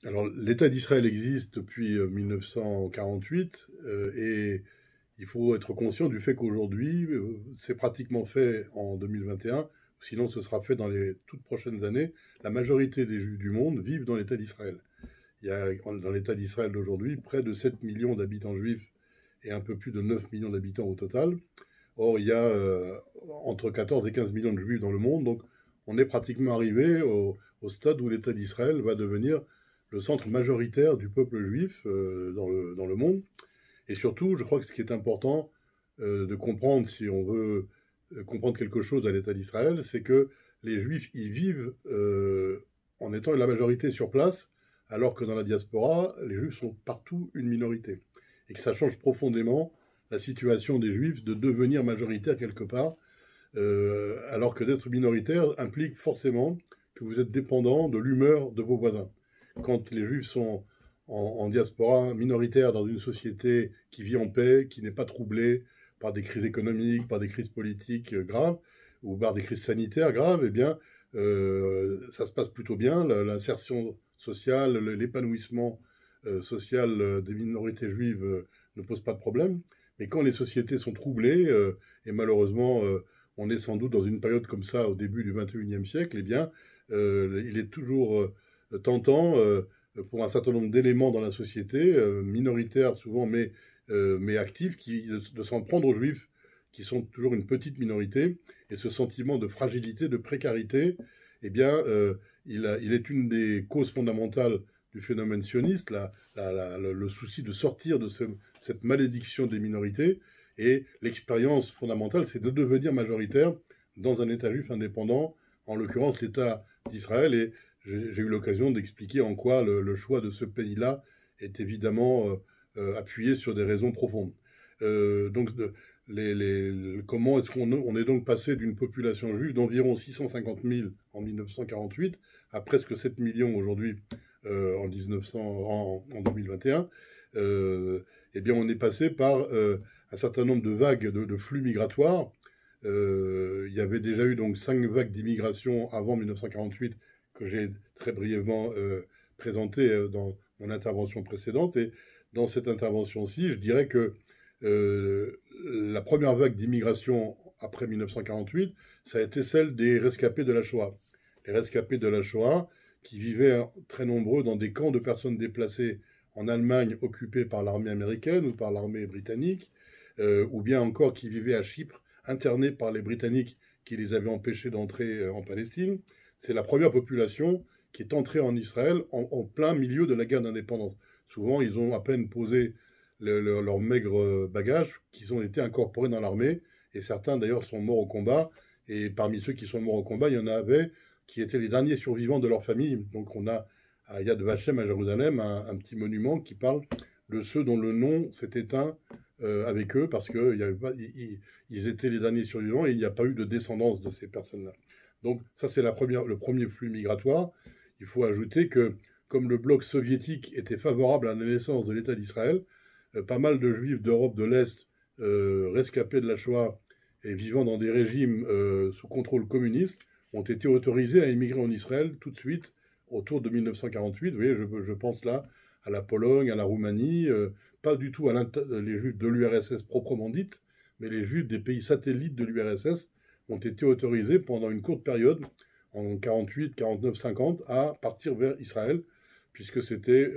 Alors, l'État d'Israël existe depuis 1948 et il faut être conscient du fait qu'aujourd'hui, c'est pratiquement fait en 2021, sinon ce sera fait dans les toutes prochaines années. La majorité des Juifs du monde vivent dans l'État d'Israël. Il y a dans l'État d'Israël d'aujourd'hui près de 7 millions d'habitants juifs et un peu plus de 9 millions d'habitants au total. Or, il y a entre 14 et 15 millions de juifs dans le monde, donc on est pratiquement arrivé au stade où l'État d'Israël va devenir le centre majoritaire du peuple juif dans le monde. Et surtout, je crois que ce qui est important de comprendre, si on veut comprendre quelque chose à l'État d'Israël, c'est que les juifs y vivent en étant la majorité sur place, alors que dans la diaspora, les juifs sont partout une minorité. Et que ça change profondément la situation des juifs de devenir majoritaire quelque part, alors que d'être minoritaire implique forcément que vous êtes dépendant de l'humeur de vos voisins. Quand les juifs sont en diaspora minoritaire dans une société qui vit en paix, qui n'est pas troublée par des crises économiques, par des crises politiques graves, ou par des crises sanitaires graves, eh bien, ça se passe plutôt bien. L'insertion sociale, l'épanouissement social des minorités juives ne pose pas de problème. Mais quand les sociétés sont troublées, et malheureusement, on est sans doute dans une période comme ça au début du XXIe siècle, eh bien, il est toujours tentant pour un certain nombre d'éléments dans la société, minoritaires souvent, mais actifs, de s'en prendre aux juifs, qui sont toujours une petite minorité, et ce sentiment de fragilité, de précarité, eh bien, il est une des causes fondamentales du phénomène sioniste, le souci de sortir de cette malédiction des minorités, et l'expérience fondamentale, c'est de devenir majoritaire dans un État juif indépendant, en l'occurrence l'État d'Israël, et j'ai eu l'occasion d'expliquer en quoi le choix de ce pays-là est évidemment appuyé sur des raisons profondes. Donc, comment est-ce qu'on est donc passé d'une population juive d'environ 650 000 en 1948 à presque 7 millions aujourd'hui en 2021. Eh bien, on est passé par un certain nombre de vagues de flux migratoires. Il y avait déjà eu donc 5 vagues d'immigration avant 1948 que j'ai très brièvement présenté dans mon intervention précédente. Et dans cette intervention-ci, je dirais que la première vague d'immigration après 1948, ça a été celle des rescapés de la Shoah. Les rescapés de la Shoah qui vivaient très nombreux dans des camps de personnes déplacées en Allemagne occupés par l'armée américaine ou par l'armée britannique, ou bien encore qui vivaient à Chypre internés par les Britanniques qui les avaient empêchés d'entrer en Palestine. C'est la première population qui est entrée en Israël en plein milieu de la guerre d'indépendance. Souvent, ils ont à peine posé leur maigre bagage qu'ils ont été incorporés dans l'armée, et certains d'ailleurs sont morts au combat, et parmi ceux qui sont morts au combat, il y en avait qui étaient les derniers survivants de leur famille. Donc on a à Yad Vashem à Jérusalem un petit monument qui parle de ceux dont le nom s'est éteint avec eux, parce qu'ils étaient les derniers survivants et il n'y a pas eu de descendance de ces personnes-là. Donc ça c'est le premier flux migratoire. Il faut ajouter que comme le bloc soviétique était favorable à la naissance de l'État d'Israël, pas mal de juifs d'Europe de l'Est rescapés de la Shoah et vivant dans des régimes sous contrôle communiste ont été autorisés à émigrer en Israël tout de suite autour de 1948. Vous voyez, je pense là à la Pologne, à la Roumanie, pas du tout les juifs de l'URSS proprement dite, mais les juifs des pays satellites de l'URSS ont été autorisés pendant une courte période, en 48, 49, 50, à partir vers Israël, puisque c'était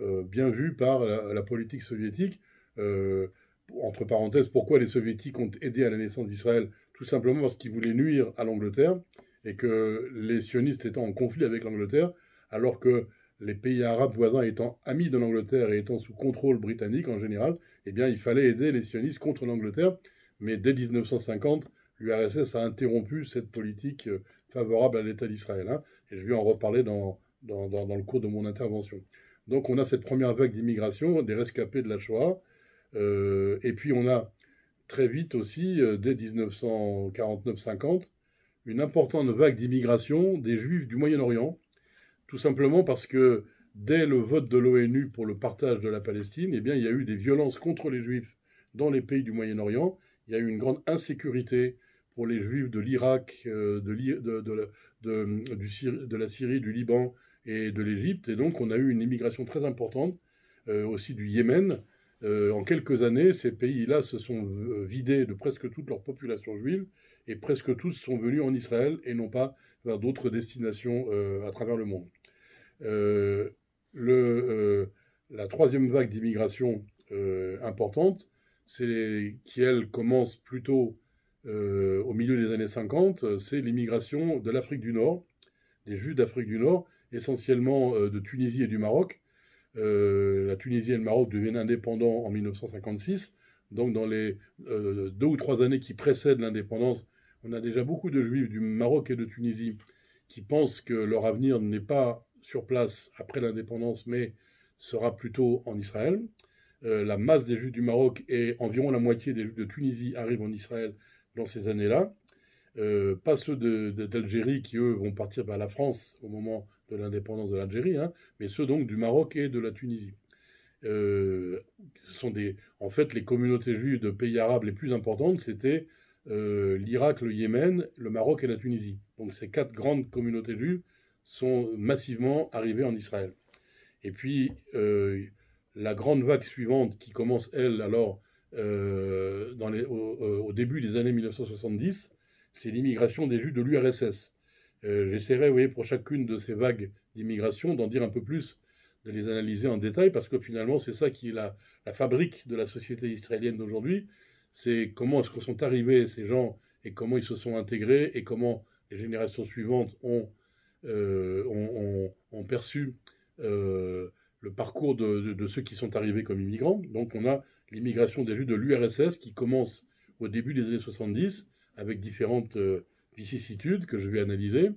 bien vu par la politique soviétique. Entre parenthèses, pourquoi les soviétiques ont aidé à la naissance d'Israël? Tout simplement parce qu'ils voulaient nuire à l'Angleterre et que les sionistes étant en conflit avec l'Angleterre, alors que les pays arabes voisins étant amis de l'Angleterre et étant sous contrôle britannique en général, eh bien il fallait aider les sionistes contre l'Angleterre. Mais dès 1950, l'URSS a interrompu cette politique favorable à l'État d'Israël. Hein, et je vais en reparler dans le cours de mon intervention. Donc on a cette première vague d'immigration, des rescapés de la Shoah, et puis on a très vite aussi, dès 1949-50, une importante vague d'immigration des Juifs du Moyen-Orient, tout simplement parce que dès le vote de l'ONU pour le partage de la Palestine, eh bien, il y a eu des violences contre les Juifs dans les pays du Moyen-Orient. Il y a eu une grande insécurité pour les Juifs de l'Irak, de la Syrie, du Liban et de l'Égypte. Et donc, on a eu une immigration très importante, aussi du Yémen. En quelques années, ces pays-là se sont vidés de presque toute leur population juive, et presque tous sont venus en Israël et non pas vers d'autres destinations à travers le monde. Euh, la troisième vague d'immigration importante, qui elle commence plutôt au milieu des années 50, c'est l'immigration de l'Afrique du Nord, des Juifs d'Afrique du Nord, essentiellement de Tunisie et du Maroc. La Tunisie et le Maroc deviennent indépendants en 1956. Donc dans les 2 ou 3 années qui précèdent l'indépendance, on a déjà beaucoup de Juifs du Maroc et de Tunisie qui pensent que leur avenir n'est pas sur place après l'indépendance, mais sera plutôt en Israël. La masse des Juifs du Maroc et environ la moitié des Juifs de Tunisie arrivent en Israël dans ces années-là. Pas ceux d'Algérie qui, eux, vont partir vers la France au moment de l'indépendance de l'Algérie, hein, mais ceux donc du Maroc et de la Tunisie. En fait, les communautés juives de pays arabes les plus importantes, c'était l'Irak, le Yémen, le Maroc et la Tunisie. Donc ces 4 grandes communautés juives sont massivement arrivées en Israël. Et puis, la grande vague suivante qui commence, elle, alors, au début des années 1970, c'est l'immigration des Juifs de l'URSS. J'essaierai, vous voyez, pour chacune de ces vagues d'immigration, d'en dire un peu plus, de les analyser en détail, parce que finalement, c'est ça qui est la fabrique de la société israélienne d'aujourd'hui. C'est comment est-ce que sont arrivés ces gens et comment ils se sont intégrés et comment les générations suivantes ont perçu le parcours de ceux qui sont arrivés comme immigrants. Donc on a l'immigration des Juifs de l'URSS qui commence au début des années 70 avec différentes vicissitudes que je vais analyser.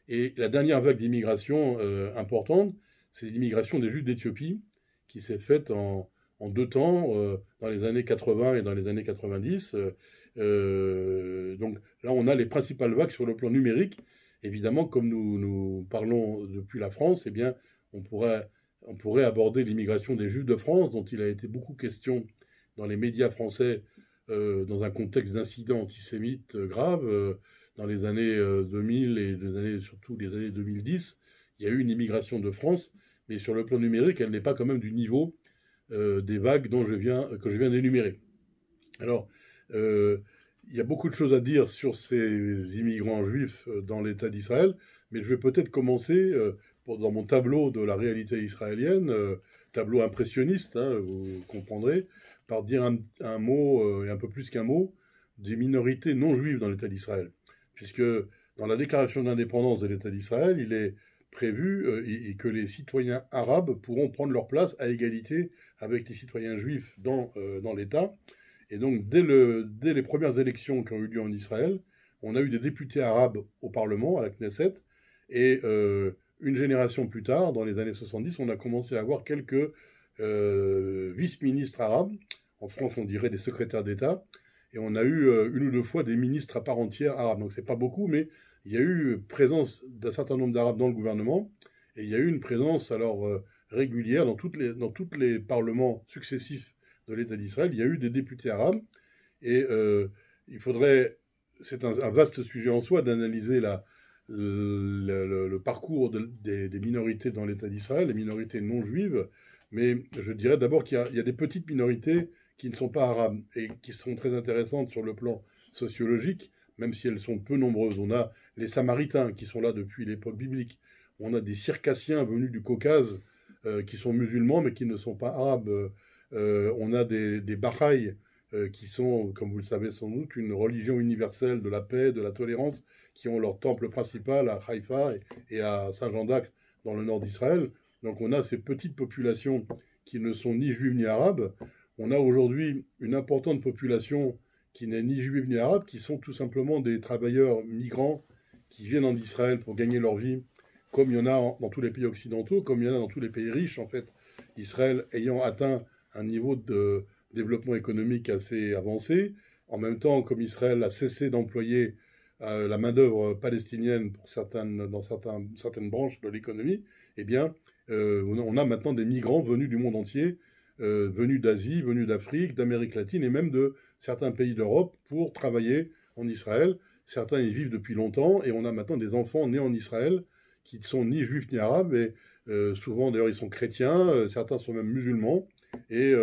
Et la dernière vague d'immigration importante, c'est l'immigration des Juifs d'Éthiopie qui s'est faite en 2 temps, dans les années 80 et dans les années 90. Donc là, on a les principales vagues sur le plan numérique. Évidemment, comme nous parlons depuis la France, eh bien, on pourrait aborder l'immigration des Juifs de France, dont il a été beaucoup question dans les médias français, dans un contexte d'incidents antisémites graves. Dans les années 2000 et surtout les années 2010, il y a eu une immigration de France, mais sur le plan numérique, elle n'est pas quand même du niveau des vagues que je viens d'énumérer. Alors, il y a beaucoup de choses à dire sur ces immigrants juifs dans l'État d'Israël, mais je vais peut-être commencer dans mon tableau de la réalité israélienne, tableau impressionniste, hein, vous comprendrez, par dire un mot, et un peu plus qu'un mot, des minorités non juives dans l'État d'Israël. Puisque dans la déclaration d'indépendance de l'État d'Israël, il est prévu que les citoyens arabes pourront prendre leur place à égalité avec les citoyens juifs dans l'État. Et donc, dès les premières élections qui ont eu lieu en Israël, on a eu des députés arabes au Parlement, à la Knesset, et une génération plus tard, dans les années 70, on a commencé à avoir quelques vice-ministres arabes. En France, on dirait des secrétaires d'État. Et on a eu 1 ou 2 fois des ministres à part entière arabes. Donc, c'est pas beaucoup, mais il y a eu présence d'un certain nombre d'Arabes dans le gouvernement. Et il y a eu une présence, alors, régulière dans tous les parlements successifs de l'État d'Israël. Il y a eu des députés arabes. Et c'est un vaste sujet en soi d'analyser le parcours des minorités dans l'État d'Israël, les minorités non juives. Mais je dirais d'abord qu'il y a des petites minorités qui ne sont pas arabes et qui sont très intéressantes sur le plan sociologique, même si elles sont peu nombreuses. On a les Samaritains qui sont là depuis l'époque biblique. On a des Circassiens venus du Caucase qui sont musulmans mais qui ne sont pas arabes. On a des Bahaïs qui sont, comme vous le savez sans doute, une religion universelle de la paix, de la tolérance, qui ont leur temple principal à Haïfa et à Saint-Jean d'Acre dans le nord d'Israël. Donc on a ces petites populations qui ne sont ni juives ni arabes. On a aujourd'hui une importante population qui n'est ni juive ni arabe, qui sont tout simplement des travailleurs migrants qui viennent en Israël pour gagner leur vie, comme il y en a dans tous les pays occidentaux, comme il y en a dans tous les pays riches, en fait. Israël ayant atteint un niveau de développement économique assez avancé, en même temps, comme Israël a cessé d'employer la main-d'œuvre palestinienne dans certaines branches de l'économie, eh bien, on a maintenant des migrants venus du monde entier, venus d'Asie, venus d'Afrique, d'Amérique latine et même de certains pays d'Europe pour travailler en Israël. Certains y vivent depuis longtemps et on a maintenant des enfants nés en Israël qui ne sont ni juifs ni arabes, et souvent d'ailleurs ils sont chrétiens, certains sont même musulmans, et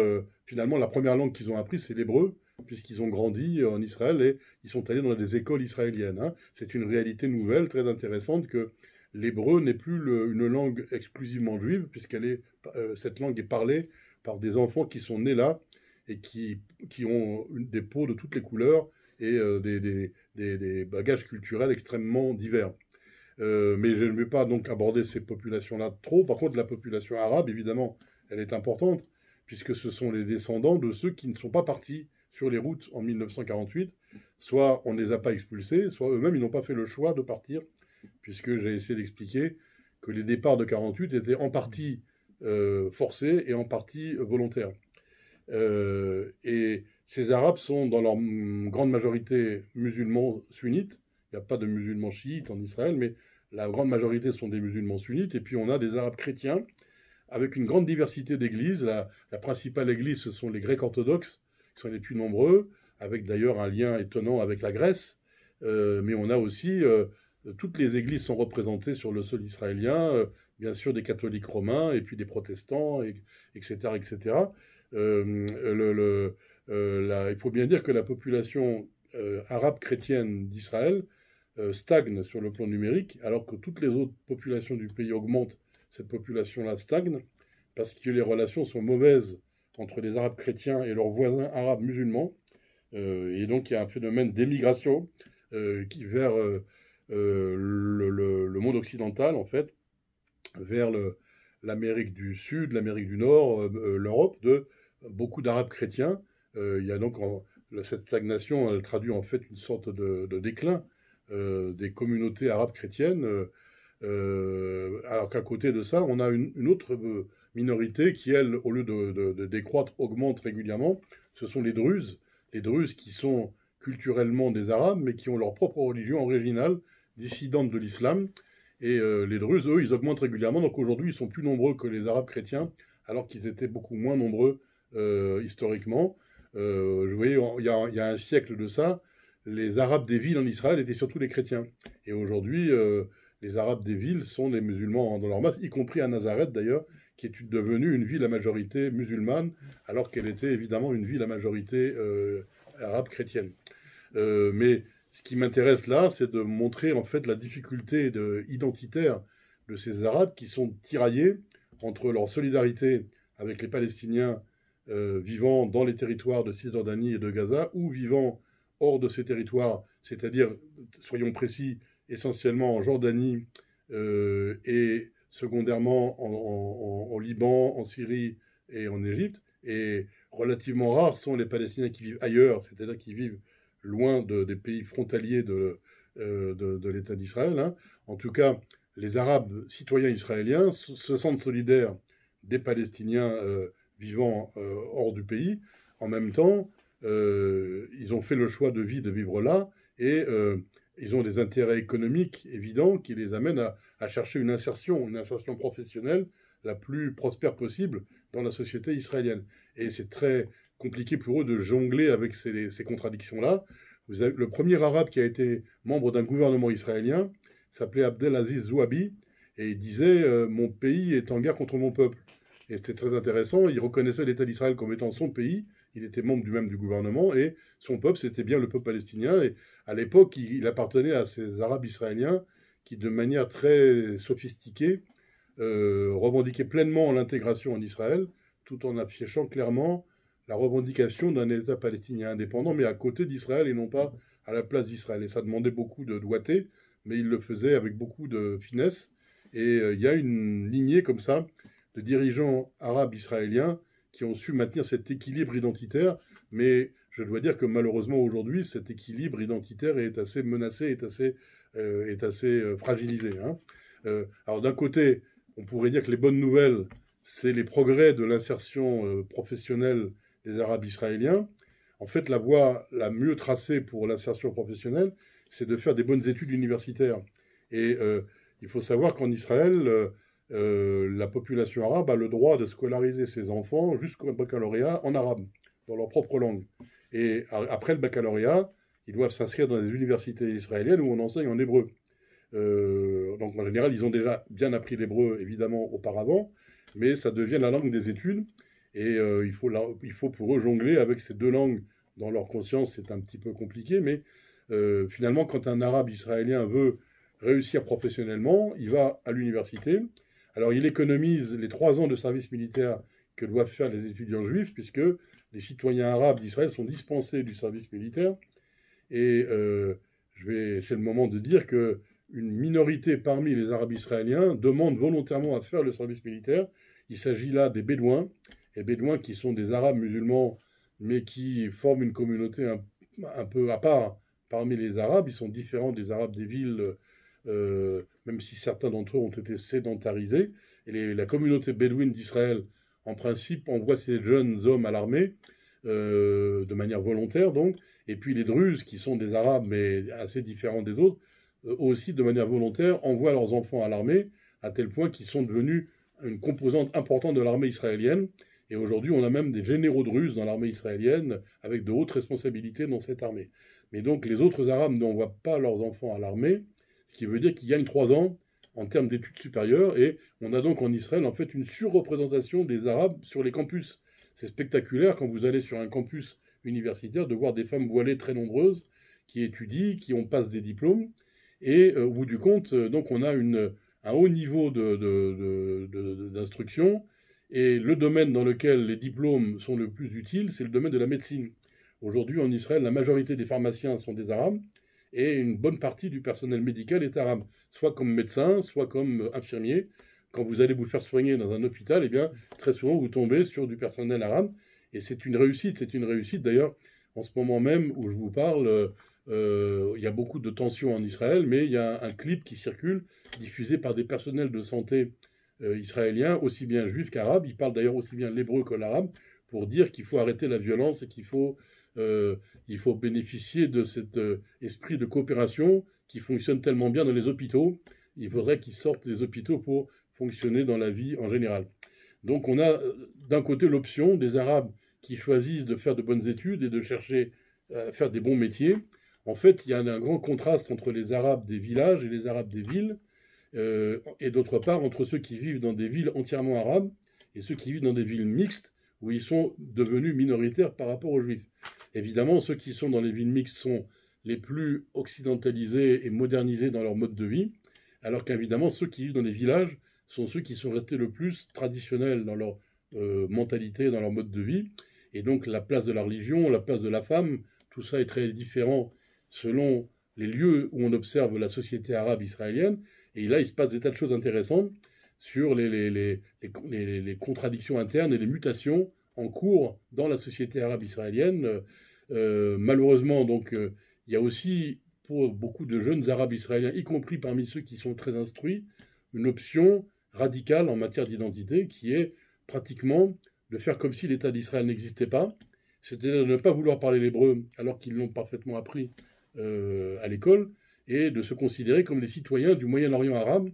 finalement la première langue qu'ils ont apprise c'est l'hébreu, puisqu'ils ont grandi en Israël et ils sont allés dans des écoles israéliennes. Hein. C'est une réalité nouvelle, très intéressante, que l'hébreu n'est plus une langue exclusivement juive, cette langue est parlée par des enfants qui sont nés là et qui ont des peaux de toutes les couleurs et des bagages culturels extrêmement divers. Mais je ne vais pas donc aborder ces populations-là trop. Par contre, la population arabe, évidemment, elle est importante, puisque ce sont les descendants de ceux qui ne sont pas partis sur les routes en 1948. Soit on ne les a pas expulsés, soit eux-mêmes, ils n'ont pas fait le choix de partir, puisque j'ai essayé d'expliquer que les départs de 48 étaient en partie forcés et en partie volontaires. Et ces Arabes sont dans leur grande majorité musulmans sunnites. Il n'y a pas de musulmans chiites en Israël, mais la grande majorité sont des musulmans sunnites. Et puis on a des Arabes chrétiens avec une grande diversité d'églises. La principale église, ce sont les Grecs orthodoxes, qui sont les plus nombreux, avec d'ailleurs un lien étonnant avec la Grèce. Mais on a aussi, toutes les églises sont représentées sur le sol israélien, bien sûr des catholiques romains, et puis des protestants, etc. etc. Il faut bien dire que la population arabe chrétienne d'Israël stagne sur le plan numérique, alors que toutes les autres populations du pays augmentent. Cette population-là stagne parce que les relations sont mauvaises entre les Arabes chrétiens et leurs voisins arabes musulmans. Et donc il y a un phénomène d'émigration vers le monde occidental, en fait, vers l'Amérique du Sud, l'Amérique du Nord, l'Europe, de beaucoup d'Arabes chrétiens. Il y a donc cette stagnation, elle traduit en fait une sorte de déclin des communautés arabes chrétiennes, alors qu'à côté de ça, on a une autre minorité qui, elle, au lieu de décroître, augmente régulièrement. Ce sont les Druzes qui sont culturellement des Arabes, mais qui ont leur propre religion originale, dissidente de l'islam. Et les Druzes, eux, ils augmentent régulièrement. Donc aujourd'hui, ils sont plus nombreux que les Arabes chrétiens, alors qu'ils étaient beaucoup moins nombreux historiquement. Vous voyez, il y a un siècle de ça, les Arabes des villes en Israël étaient surtout les chrétiens. Et aujourd'hui, les Arabes des villes sont des musulmans dans leur masse, y compris à Nazareth d'ailleurs, qui est devenue une ville à majorité musulmane, alors qu'elle était évidemment une ville à majorité arabe chrétienne. Mais ce qui m'intéresse là, c'est de montrer en fait la difficulté identitaire de ces Arabes qui sont tiraillés entre leur solidarité avec les Palestiniens vivant dans les territoires de Cisjordanie et de Gaza, ou vivant hors de ces territoires, c'est-à-dire, soyons précis, essentiellement en Jordanie et secondairement en Liban, en Syrie et en Égypte. Et relativement rares sont les Palestiniens qui vivent ailleurs, c'est-à-dire qui vivent loin des pays frontaliers de l'État d'Israël. Hein. En tout cas, les Arabes citoyens israéliens se sentent solidaires des Palestiniens vivant hors du pays. En même temps, ils ont fait le choix de vie de vivre là, et ils ont des intérêts économiques évidents qui les amènent à chercher une insertion professionnelle la plus prospère possible dans la société israélienne. Et c'est très compliqué pour eux de jongler avec ces contradictions-là. Le premier arabe qui a été membre d'un gouvernement israélien s'appelait Abdelaziz Zouabi, et il disait mon pays est en guerre contre mon peuple. Et c'était très intéressant, il reconnaissait l'État d'Israël comme étant son pays, il était membre du gouvernement, et son peuple, c'était bien le peuple palestinien. Et à l'époque, il appartenait à ces Arabes israéliens qui, de manière très sophistiquée, revendiquaient pleinement l'intégration en Israël, tout en affichant clairement la revendication d'un État palestinien indépendant, mais à côté d'Israël et non pas à la place d'Israël. Et ça demandait beaucoup de doigté, mais il le faisait avec beaucoup de finesse. Et il y a une lignée comme ça de dirigeants arabes israéliens qui ont su maintenir cet équilibre identitaire, mais je dois dire que malheureusement aujourd'hui, cet équilibre identitaire est assez menacé, est assez fragilisé. Hein. Alors d'un côté, on pourrait dire que les bonnes nouvelles, c'est les progrès de l'insertion professionnelle des Arabes israéliens. En fait, la voie la mieux tracée pour l'insertion professionnelle, c'est de faire des bonnes études universitaires. Et il faut savoir qu'en Israël, la population arabe a le droit de scolariser ses enfants jusqu'au baccalauréat en arabe, dans leur propre langue. Et après le baccalauréat, ils doivent s'inscrire dans des universités israéliennes où on enseigne en hébreu. Donc en général, ils ont déjà bien appris l'hébreu, évidemment, auparavant, mais ça devient la langue des études. Et il faut pour eux jongler avec ces deux langues dans leur conscience, c'est un petit peu compliqué, mais finalement, quand un arabe israélien veut réussir professionnellement, il va à l'université. Alors il économise les 3 ans de service militaire que doivent faire les étudiants juifs, puisque les citoyens arabes d'Israël sont dispensés du service militaire. Et c'est le moment de dire que une minorité parmi les Arabes israéliens demande volontairement à faire le service militaire. Il s'agit là des Bédouins, et Bédouins qui sont des Arabes musulmans, mais qui forment une communauté un peu à part parmi les Arabes. Ils sont différents des Arabes des villes, même si certains d'entre eux ont été sédentarisés. Et la communauté bédouine d'Israël, en principe, envoie ces jeunes hommes à l'armée, de manière volontaire donc. Et puis les Druzes, qui sont des Arabes, mais assez différents des autres, aussi de manière volontaire, envoient leurs enfants à l'armée, à tel point qu'ils sont devenus une composante importante de l'armée israélienne. Et aujourd'hui, on a même des généraux druzes dans l'armée israélienne, avec de hautes responsabilités dans cette armée. Mais donc, les autres Arabes n'envoient pas leurs enfants à l'armée, ce qui veut dire qu'ils gagnent 3 ans en termes d'études supérieures. Et on a donc en Israël, en fait, une surreprésentation des Arabes sur les campus. C'est spectaculaire quand vous allez sur un campus universitaire de voir des femmes voilées très nombreuses qui étudient, qui passent des diplômes. Et au bout du compte, donc on a un haut niveau d'instruction. Et le domaine dans lequel les diplômes sont le plus utiles, c'est le domaine de la médecine. Aujourd'hui, en Israël, la majorité des pharmaciens sont des Arabes, et une bonne partie du personnel médical est arabe, soit comme médecin, soit comme infirmier. Quand vous allez vous faire soigner dans un hôpital, eh bien, très souvent, vous tombez sur du personnel arabe, et c'est une réussite. C'est une réussite, d'ailleurs, en ce moment même où je vous parle, il y a beaucoup de tensions en Israël, mais il y a un clip qui circule, diffusé par des personnels de santé israéliens, aussi bien juifs qu'arabes. Ils parlent d'ailleurs aussi bien l'hébreu que l'arabe, pour dire qu'il faut arrêter la violence et qu'il faut bénéficier de cet esprit de coopération qui fonctionne tellement bien dans les hôpitaux. Il faudrait qu'ils sortent des hôpitaux pour fonctionner dans la vie en général. Donc on a d'un côté l'option des Arabes qui choisissent de faire de bonnes études et de chercher à faire des bons métiers. En fait, il y a un grand contraste entre les Arabes des villages et les Arabes des villes, et d'autre part entre ceux qui vivent dans des villes entièrement arabes et ceux qui vivent dans des villes mixtes où ils sont devenus minoritaires par rapport aux Juifs. Évidemment, ceux qui sont dans les villes mixtes sont les plus occidentalisés et modernisés dans leur mode de vie, alors qu'évidemment, ceux qui vivent dans les villages sont ceux qui sont restés le plus traditionnels dans leur mentalité, dans leur mode de vie. Et donc, la place de la religion, la place de la femme, tout ça est très différent selon les lieux où on observe la société arabe israélienne. Et là, il se passe des tas de choses intéressantes sur les contradictions internes et les mutations en cours dans la société arabe israélienne. Malheureusement, donc, il y a aussi, pour beaucoup de jeunes arabes israéliens, y compris parmi ceux qui sont très instruits, une option radicale en matière d'identité qui est pratiquement de faire comme si l'État d'Israël n'existait pas, c'est-à-dire de ne pas vouloir parler l'hébreu alors qu'ils l'ont parfaitement appris à l'école, et de se considérer comme des citoyens du Moyen-Orient arabe,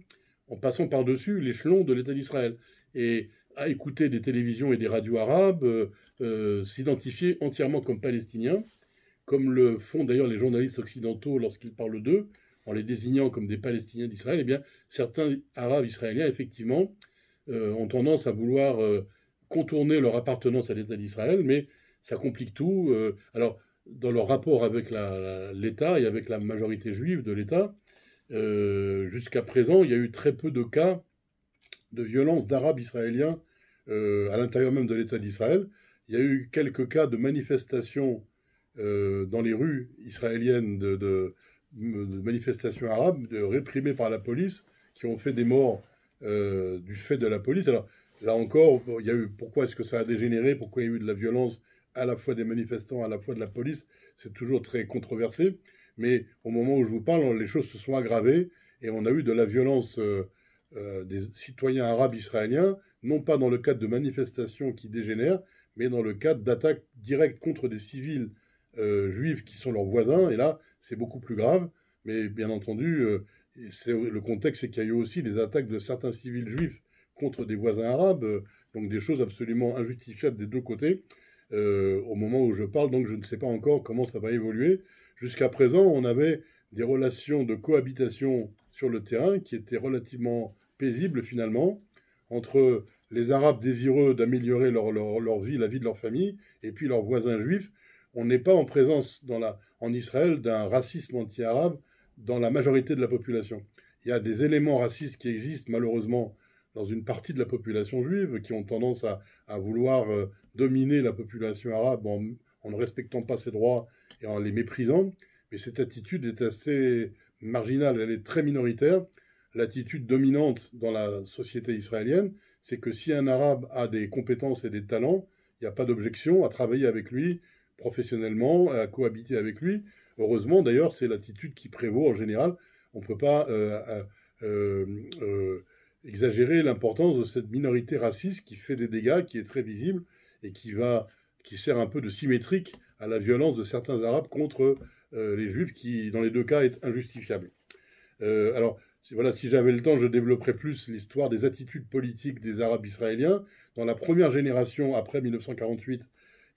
en passant par-dessus l'échelon de l'État d'Israël, et à écouter des télévisions et des radios arabes, s'identifier entièrement comme palestiniens, comme le font d'ailleurs les journalistes occidentaux lorsqu'ils parlent d'eux, en les désignant comme des Palestiniens d'Israël. Eh bien, certains Arabes israéliens, effectivement, ont tendance à vouloir contourner leur appartenance à l'État d'Israël, mais ça complique tout. Alors, dans leur rapport avec l'État et avec la majorité juive de l'État, jusqu'à présent, il y a eu très peu de cas de violence d'Arabes israéliens à l'intérieur même de l'État d'Israël. Il y a eu quelques cas de manifestations dans les rues israéliennes, de manifestations arabes réprimées par la police, qui ont fait des morts du fait de la police. Alors là encore, il y a eu, pourquoi est-ce que ça a dégénéré, pourquoi il y a eu de la violence à la fois des manifestants, à la fois de la police, c'est toujours très controversé. Mais au moment où je vous parle, les choses se sont aggravées et on a eu de la violence des citoyens arabes israéliens, non pas dans le cadre de manifestations qui dégénèrent, mais dans le cadre d'attaques directes contre des civils juifs qui sont leurs voisins. Et là, c'est beaucoup plus grave. Mais bien entendu, le contexte, c'est qu'il y a eu aussi des attaques de certains civils juifs contre des voisins arabes, donc des choses absolument injustifiables des deux côtés. Au moment où je parle, donc je ne sais pas encore comment ça va évoluer. Jusqu'à présent, on avait des relations de cohabitation sur le terrain qui était relativement paisible finalement, entre les Arabes désireux d'améliorer leur vie, la vie de leur famille, et puis leurs voisins juifs. On n'est pas en présence en Israël d'un racisme anti-arabe dans la majorité de la population. Il y a des éléments racistes qui existent malheureusement dans une partie de la population juive qui ont tendance à vouloir dominer la population arabe en ne respectant pas ses droits et en les méprisant. Mais cette attitude est assez marginale, elle est très minoritaire. L'attitude dominante dans la société israélienne, c'est que si un arabe a des compétences et des talents, il n'y a pas d'objection à travailler avec lui professionnellement, à cohabiter avec lui. Heureusement, d'ailleurs, c'est l'attitude qui prévaut en général. On ne peut pas exagérer l'importance de cette minorité raciste qui fait des dégâts, qui est très visible et qui sert un peu de symétrique à la violence de certains Arabes contre les Juifs, qui, dans les deux cas, est injustifiable. Alors, voilà, si j'avais le temps, je développerais plus l'histoire des attitudes politiques des Arabes israéliens. Dans la première génération, après 1948,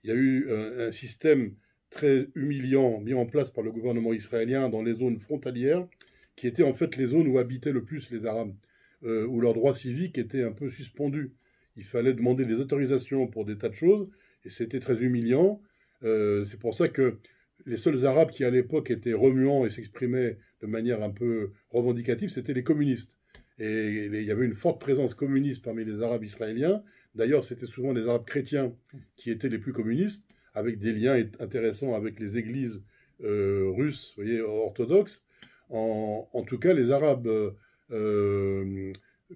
il y a eu un système très humiliant mis en place par le gouvernement israélien dans les zones frontalières, qui étaient en fait les zones où habitaient le plus les Arabes, où leurs droits civiques étaient un peu suspendus. Il fallait demander des autorisations pour des tas de choses, et c'était très humiliant. C'est pour ça que les seuls Arabes qui, à l'époque, étaient remuants et s'exprimaient de manière un peu revendicative, c'était les communistes. Et il y avait une forte présence communiste parmi les Arabes israéliens. D'ailleurs, c'était souvent les Arabes chrétiens qui étaient les plus communistes, avec des liens intéressants avec les églises russes, vous voyez, orthodoxes. En tout cas, les Arabes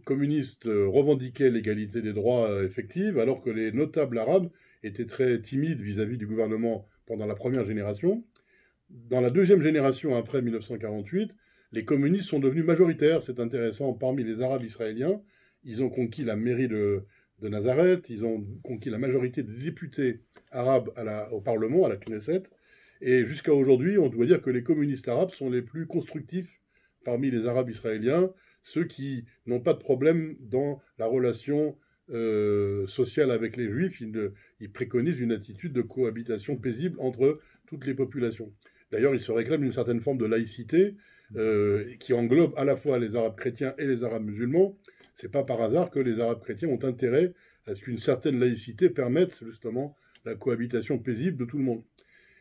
communistes revendiquaient l'égalité des droits effectifs, alors que les notables arabes étaient très timides vis-à-vis du gouvernement pendant la première génération. Dans la deuxième génération, après 1948, les communistes sont devenus majoritaires, c'est intéressant, parmi les Arabes israéliens. Ils ont conquis la mairie de Nazareth, ils ont conquis la majorité des députés arabes au Parlement, à la Knesset, et jusqu'à aujourd'hui, on doit dire que les communistes arabes sont les plus constructifs parmi les Arabes israéliens, ceux qui n'ont pas de problème dans la relation sociale avec les Juifs. Ils préconisent une attitude de cohabitation paisible entre toutes les populations. D'ailleurs, ils se réclament d'une certaine forme de laïcité qui englobe à la fois les Arabes chrétiens et les Arabes musulmans. C'est pas par hasard que les Arabes chrétiens ont intérêt à ce qu'une certaine laïcité permette justement la cohabitation paisible de tout le monde.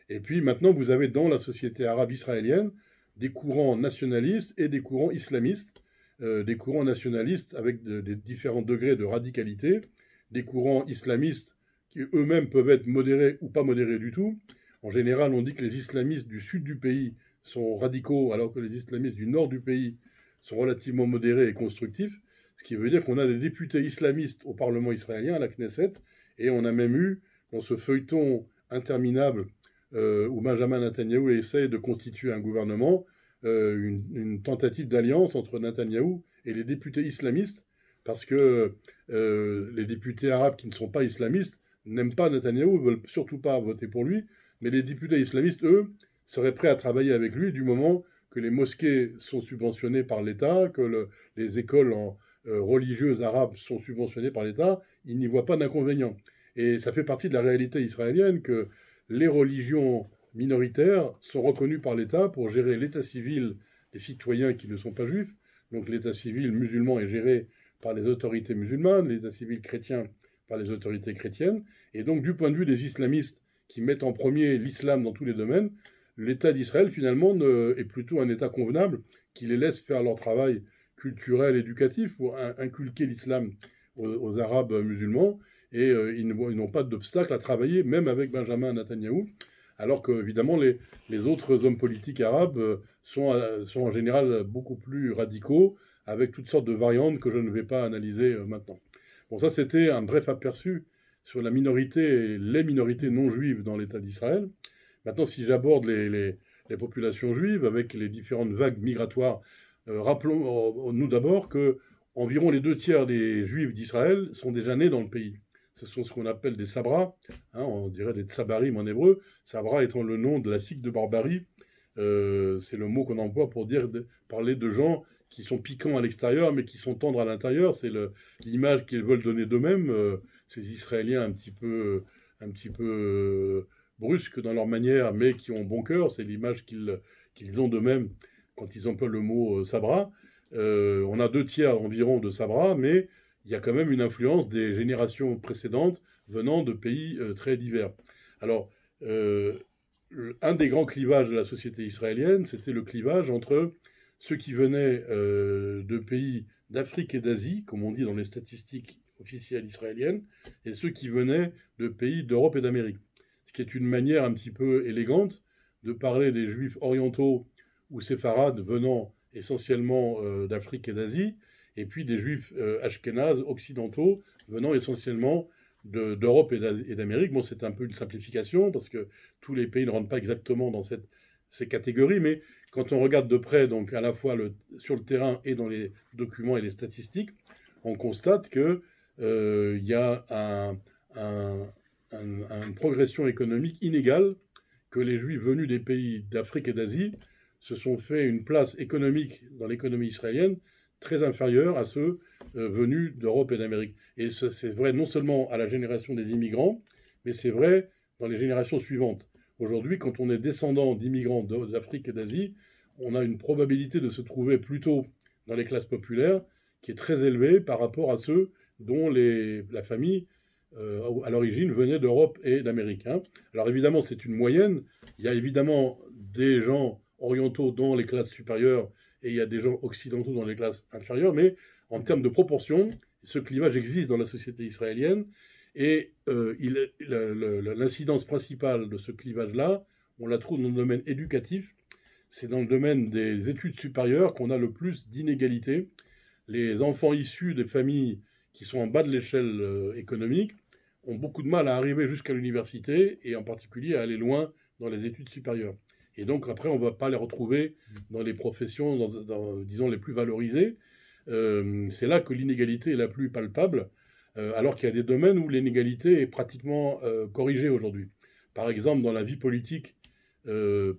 Et puis maintenant, vous avez dans la société arabe israélienne des courants nationalistes et des courants islamistes, des courants nationalistes avec des différents degrés de radicalité, des courants islamistes qui eux-mêmes peuvent être modérés ou pas modérés du tout. En général, on dit que les islamistes du sud du pays sont radicaux, alors que les islamistes du nord du pays sont relativement modérés et constructifs, ce qui veut dire qu'on a des députés islamistes au Parlement israélien, à la Knesset, et on a même eu, dans ce feuilleton interminable où Benjamin Netanyahou essaie de constituer un gouvernement, une tentative d'alliance entre Netanyahou et les députés islamistes, parce que les députés arabes qui ne sont pas islamistes n'aiment pas Netanyahou, ne veulent surtout pas voter pour lui, mais les députés islamistes, eux, seraient prêts à travailler avec lui du moment que les mosquées sont subventionnées par l'État, que les écoles religieuses arabes sont subventionnées par l'État. Ils n'y voient pas d'inconvénient. Et ça fait partie de la réalité israélienne que les religions minoritaires sont reconnues par l'État pour gérer l'état civil des citoyens qui ne sont pas juifs. Donc l'état civil musulman est géré par les autorités musulmanes, l'état civil chrétien par les autorités chrétiennes. Et donc du point de vue des islamistes qui mettent en premier l'islam dans tous les domaines, l'État d'Israël finalement est plutôt un État convenable qui les laisse faire leur travail culturel, éducatif pour inculquer l'islam aux Arabes musulmans. Et ils n'ont pas d'obstacle à travailler, même avec Benjamin Netanyahou, alors que, évidemment, les autres hommes politiques arabes sont en général beaucoup plus radicaux, avec toutes sortes de variantes que je ne vais pas analyser maintenant. Bon, ça, c'était un bref aperçu sur la minorité et les minorités non juives dans l'État d'Israël. Maintenant, si j'aborde les populations juives avec les différentes vagues migratoires, rappelons-nous d'abord que environ les 2 tiers des juifs d'Israël sont déjà nés dans le pays. Ce sont ce qu'on appelle des sabras, on dirait des tsabarim en hébreu, sabra étant le nom de la sikh de barbarie. C'est le mot qu'on emploie pour parler de gens qui sont piquants à l'extérieur, mais qui sont tendres à l'intérieur. C'est l'image qu'ils veulent donner d'eux-mêmes, ces Israéliens un petit peu brusques dans leur manière, mais qui ont bon cœur. C'est l'image qu'ils ont d'eux-mêmes quand ils emploient le mot sabra. On a 2 tiers environ de Sabra, mais il y a quand même une influence des générations précédentes venant de pays très divers. Alors, un des grands clivages de la société israélienne, c'était le clivage entre ceux qui venaient de pays d'Afrique et d'Asie, comme on dit dans les statistiques officielles israéliennes, et ceux qui venaient de pays d'Europe et d'Amérique. Ce qui est une manière un petit peu élégante de parler des juifs orientaux ou séfarades venant essentiellement d'Afrique et d'Asie, et puis des juifs ashkénazes occidentaux venant essentiellement d'Europe et d'Amérique. Bon, c'est un peu une simplification, parce que tous les pays ne rentrent pas exactement dans ces catégories, mais quand on regarde de près, donc à la fois sur le terrain et dans les documents et les statistiques, on constate qu'il y a une progression économique inégale, que les Juifs venus des pays d'Afrique et d'Asie se sont fait une place économique dans l'économie israélienne très inférieure à ceux venus d'Europe et d'Amérique. Et c'est vrai non seulement à la génération des immigrants, mais c'est vrai dans les générations suivantes. Aujourd'hui, quand on est descendant d'immigrants d'Afrique et d'Asie, on a une probabilité de se trouver plutôt dans les classes populaires qui est très élevée par rapport à ceux dont la famille, à l'origine, venait d'Europe et d'Amérique. Hein. Alors évidemment, c'est une moyenne. Il y a évidemment des gens orientaux dans les classes supérieures et il y a des gens occidentaux dans les classes inférieures, mais en termes de proportion, ce clivage existe dans la société israélienne. Et l'incidence principale de ce clivage-là, on la trouve dans le domaine éducatif. C'est dans le domaine des études supérieures qu'on a le plus d'inégalités. Les enfants issus des familles qui sont en bas de l'échelle économique ont beaucoup de mal à arriver jusqu'à l'université et en particulier à aller loin dans les études supérieures. Et donc après, on ne va pas les retrouver dans les professions, disons, les plus valorisées. C'est là que l'inégalité est la plus palpable. Alors qu'il y a des domaines où l'inégalité est pratiquement corrigée aujourd'hui. Par exemple, dans la vie politique,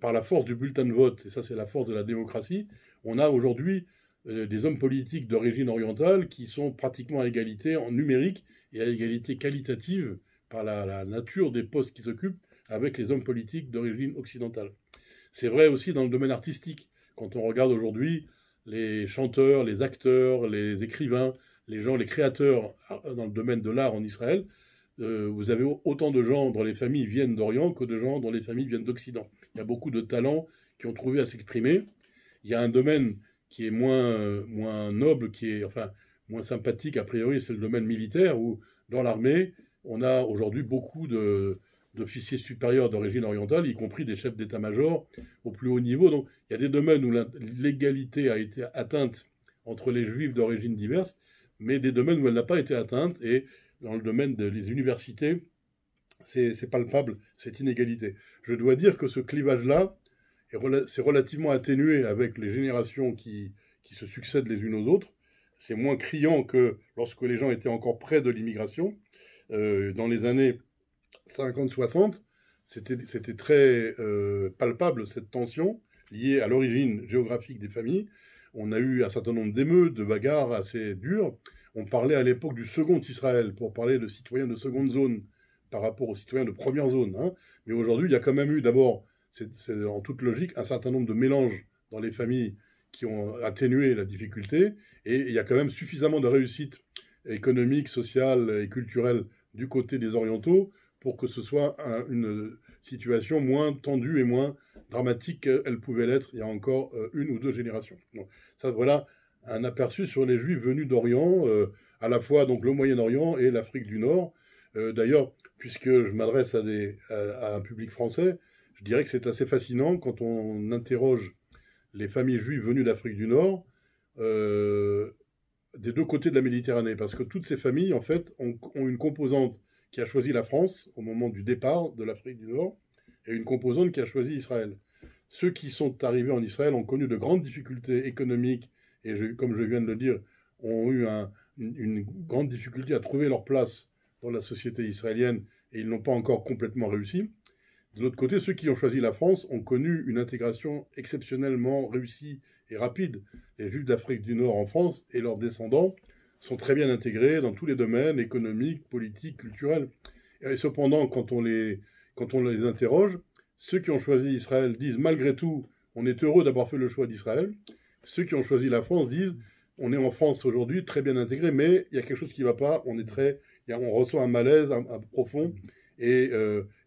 par la force du bulletin de vote, et ça c'est la force de la démocratie, on a aujourd'hui des hommes politiques d'origine orientale qui sont pratiquement à égalité en numérique et à égalité qualitative par la nature des postes qu'ils occupent avec les hommes politiques d'origine occidentale. C'est vrai aussi dans le domaine artistique. Quand on regarde aujourd'hui les chanteurs, les acteurs, les écrivains, les créateurs dans le domaine de l'art en Israël, vous avez autant de gens dont les familles viennent d'Orient que de gens dont les familles viennent d'Occident. Il y a beaucoup de talents qui ont trouvé à s'exprimer. Il y a un domaine qui est moins noble, moins sympathique a priori, c'est le domaine militaire, où dans l'armée, on a aujourd'hui beaucoup d'officiers supérieurs d'origine orientale, y compris des chefs d'état-major au plus haut niveau. Donc il y a des domaines où l'égalité a été atteinte entre les juifs d'origine diverses, mais des domaines où elle n'a pas été atteinte, et dans le domaine des universités, c'est palpable, cette inégalité. Je dois dire que ce clivage-là s'est relativement atténué avec les générations qui se succèdent les unes aux autres. C'est moins criant que lorsque les gens étaient encore près de l'immigration. Dans les années 50-60, c'était très palpable, cette tension liée à l'origine géographique des familles. On a eu un certain nombre d'émeutes, de bagarres assez dures. On parlait à l'époque du second Israël, pour parler de citoyens de seconde zone par rapport aux citoyens de première zone. Hein. Mais aujourd'hui, il y a quand même eu d'abord, c'est en toute logique, un certain nombre de mélanges dans les familles qui ont atténué la difficulté. Et il y a quand même suffisamment de réussite économique, sociale et culturelle du côté des orientaux pour que ce soit une situation moins tendue et moins dramatique qu'elle pouvait l'être il y a encore une ou deux générations. Donc, ça, voilà un aperçu sur les Juifs venus d'Orient, à la fois donc le Moyen-Orient et l'Afrique du Nord. D'ailleurs, puisque je m'adresse à un public français, je dirais que c'est assez fascinant quand on interroge les familles juives venues d'Afrique du Nord des deux côtés de la Méditerranée, parce que toutes ces familles, en fait, ont une composante qui a choisi la France au moment du départ de l'Afrique du Nord, et une composante qui a choisi Israël. Ceux qui sont arrivés en Israël ont connu de grandes difficultés économiques, et comme je viens de le dire, ont eu une grande difficulté à trouver leur place dans la société israélienne, et ils n'ont pas encore complètement réussi. De l'autre côté, ceux qui ont choisi la France ont connu une intégration exceptionnellement réussie et rapide. Les Juifs d'Afrique du Nord en France et leurs descendants sont très bien intégrés dans tous les domaines économiques, politiques, culturels. Et cependant, quand on les interroge, ceux qui ont choisi Israël disent malgré tout, on est heureux d'avoir fait le choix d'Israël, ceux qui ont choisi la France disent, on est en France aujourd'hui, très bien intégré, mais il y a quelque chose qui ne va pas, on ressent un malaise un profond, et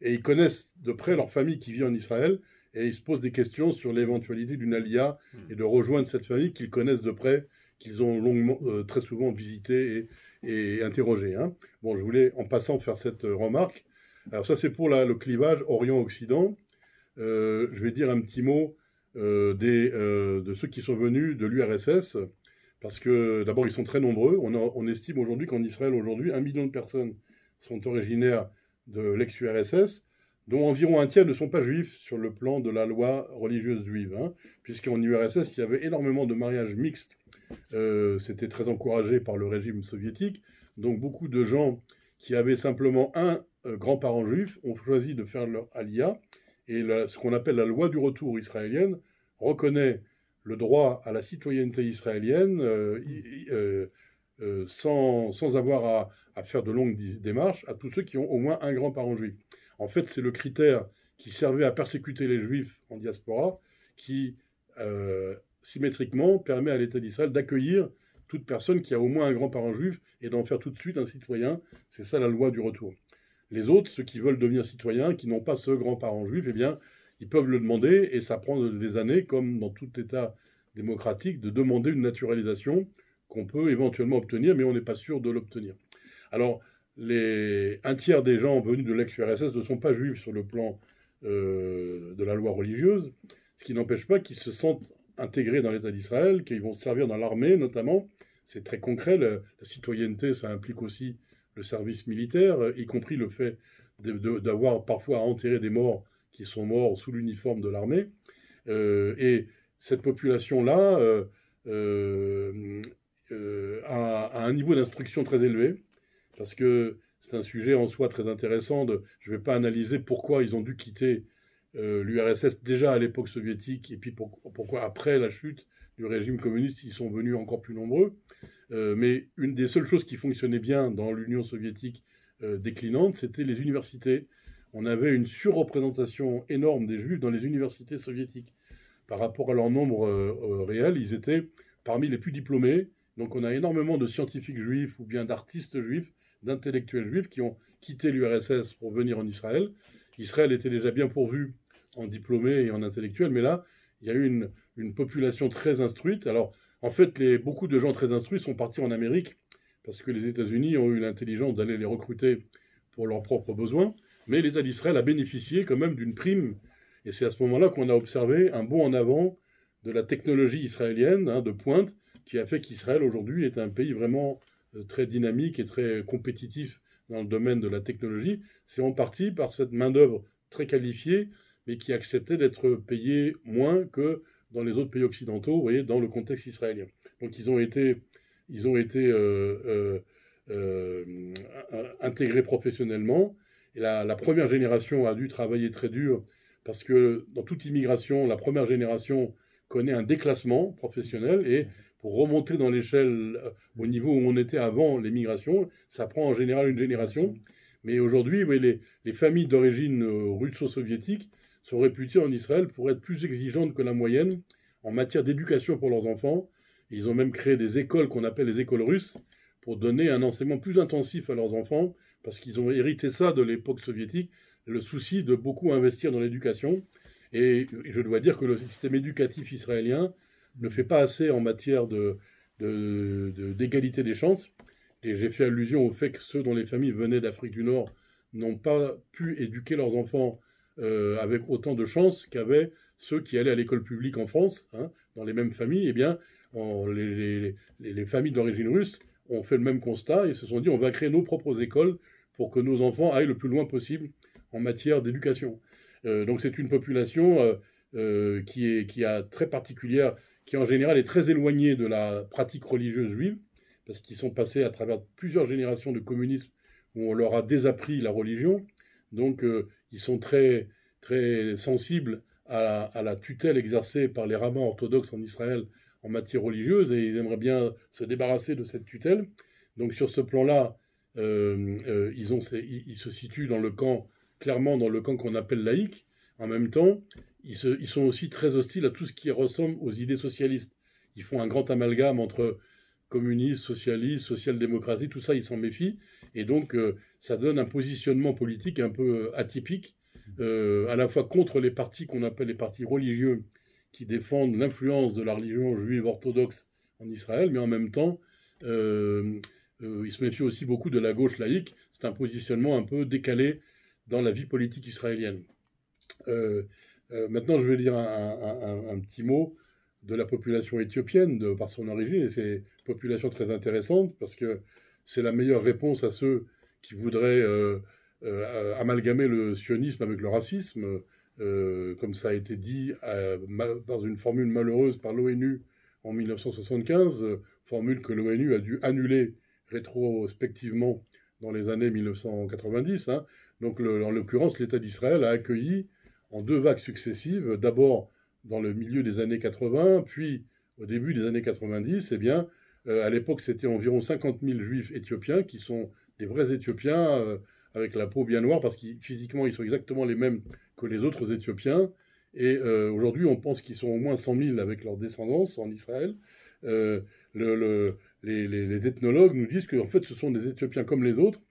ils connaissent de près leur famille qui vit en Israël, et ils se posent des questions sur l'éventualité d'une alia et de rejoindre cette famille qu'ils connaissent de près, qu'ils ont longuement, très souvent visité et interrogé. Hein. Bon, je voulais en passant faire cette remarque. Alors ça, c'est pour le clivage Orient-Occident. Je vais dire un petit mot de ceux qui sont venus de l'URSS, parce que d'abord, ils sont très nombreux. On estime aujourd'hui qu'en Israël, aujourd'hui, 1 million de personnes sont originaires de l'ex-URSS, dont environ un tiers ne sont pas juifs sur le plan de la loi religieuse juive, hein, puisqu'en URSS, il y avait énormément de mariages mixtes. C'était très encouragé par le régime soviétique. Donc beaucoup de gens qui avaient simplement un grand-parent juif ont choisi de faire leur alia. Et ce qu'on appelle la loi du retour israélienne reconnaît le droit à la citoyenneté israélienne sans avoir à faire de longues démarches à tous ceux qui ont au moins un grand-parent juif. En fait, c'est le critère qui servait à persécuter les juifs en diaspora qui, symétriquement, permet à l'État d'Israël d'accueillir toute personne qui a au moins un grand-parent juif et d'en faire tout de suite un citoyen. C'est ça la loi du retour. Les autres, ceux qui veulent devenir citoyens, qui n'ont pas ce grand-parent juif, eh bien, ils peuvent le demander et ça prend des années, comme dans tout État démocratique, de demander une naturalisation qu'on peut éventuellement obtenir, mais on n'est pas sûr de l'obtenir. Alors, un tiers des gens venus de l'ex-URSS ne sont pas juifs sur le plan de la loi religieuse, ce qui n'empêche pas qu'ils se sentent intégrés dans l'État d'Israël, qu'ils vont servir dans l'armée notamment. C'est très concret, la citoyenneté, ça implique aussi le service militaire, y compris le fait d'avoir parfois à enterrer des morts qui sont morts sous l'uniforme de l'armée. Et cette population-là a un niveau d'instruction très élevé, parce que c'est un sujet en soi très intéressant. Je ne vais pas analyser pourquoi ils ont dû quitter l'URSS déjà à l'époque soviétique, et puis pourquoi après la chute du régime communiste, ils sont venus encore plus nombreux. Mais une des seules choses qui fonctionnait bien dans l'Union soviétique déclinante, c'était les universités. On avait une surreprésentation énorme des juifs dans les universités soviétiques. Par rapport à leur nombre réel, ils étaient parmi les plus diplômés. Donc on a énormément de scientifiques juifs ou bien d'artistes juifs, d'intellectuels juifs qui ont quitté l'URSS pour venir en Israël. Israël était déjà bien pourvu en diplômés et en intellectuels, mais là, il y a eu une population très instruite. Alors, en fait, beaucoup de gens très instruits sont partis en Amérique parce que les États-Unis ont eu l'intelligence d'aller les recruter pour leurs propres besoins. Mais l'État d'Israël a bénéficié quand même d'une prime. Et c'est à ce moment-là qu'on a observé un bond en avant de la technologie israélienne, hein, de pointe, qui a fait qu'Israël aujourd'hui est un pays vraiment très dynamique et très compétitif dans le domaine de la technologie. C'est en partie par cette main-d'œuvre très qualifiée, mais qui acceptait d'être payée moins que dans les autres pays occidentaux, vous voyez, dans le contexte israélien. Donc ils ont été intégrés professionnellement. Et la première génération a dû travailler très dur, parce que dans toute immigration, la première génération connaît un déclassement professionnel, et pour remonter dans l'échelle au niveau où on était avant l'émigration, ça prend en général une génération. Mais aujourd'hui, oui, les familles d'origine russo-soviétique sont réputées en Israël pour être plus exigeantes que la moyenne en matière d'éducation pour leurs enfants. Ils ont même créé des écoles qu'on appelle les écoles russes pour donner un enseignement plus intensif à leurs enfants, parce qu'ils ont hérité ça de l'époque soviétique, le souci de beaucoup investir dans l'éducation. Et je dois dire que le système éducatif israélien ne fait pas assez en matière d'égalité des chances. Et j'ai fait allusion au fait que ceux dont les familles venaient d'Afrique du Nord n'ont pas pu éduquer leurs enfants avec autant de chance qu'avaient ceux qui allaient à l'école publique en France, hein, dans les mêmes familles. Eh bien, les familles d'origine russe ont fait le même constat et se sont dit on va créer nos propres écoles pour que nos enfants aillent le plus loin possible en matière d'éducation. Donc c'est une population qui est très particulière, qui en général est très éloignée de la pratique religieuse juive, parce qu'ils sont passés à travers plusieurs générations de communisme où on leur a désappris la religion. Donc ils sont très, très sensibles à la tutelle exercée par les rabbins orthodoxes en Israël en matière religieuse, et ils aimeraient bien se débarrasser de cette tutelle. Donc sur ce plan-là, ils se situent clairement dans le camp qu'on appelle laïque. En même temps, ils sont aussi très hostiles à tout ce qui ressemble aux idées socialistes. ils font un grand amalgame entre communistes, socialistes, social-démocratie, tout ça, ils s'en méfient. Et donc, ça donne un positionnement politique un peu atypique, à la fois contre les partis qu'on appelle les partis religieux, qui défendent l'influence de la religion juive orthodoxe en Israël, mais en même temps, ils se méfient aussi beaucoup de la gauche laïque. C'est un positionnement un peu décalé dans la vie politique israélienne. Maintenant, je vais dire un petit mot de la population éthiopienne par son origine, et c'est une population très intéressante parce que c'est la meilleure réponse à ceux qui voudraient amalgamer le sionisme avec le racisme, comme ça a été dit dans une formule malheureuse par l'ONU en 1975, formule que l'ONU a dû annuler rétrospectivement dans les années 1990. Hein. Donc, en l'occurrence, l'État d'Israël a accueilli en 2 vagues successives, d'abord dans le milieu des années 80, puis au début des années 90, eh bien, à l'époque, c'était environ 50 000 juifs éthiopiens, qui sont des vrais Éthiopiens, avec la peau bien noire, parce que physiquement, ils sont exactement les mêmes que les autres Éthiopiens. Et aujourd'hui, on pense qu'ils sont au moins 100 000 avec leur descendance en Israël. Les ethnologues nous disent qu'en fait, ce sont des Éthiopiens comme les autres,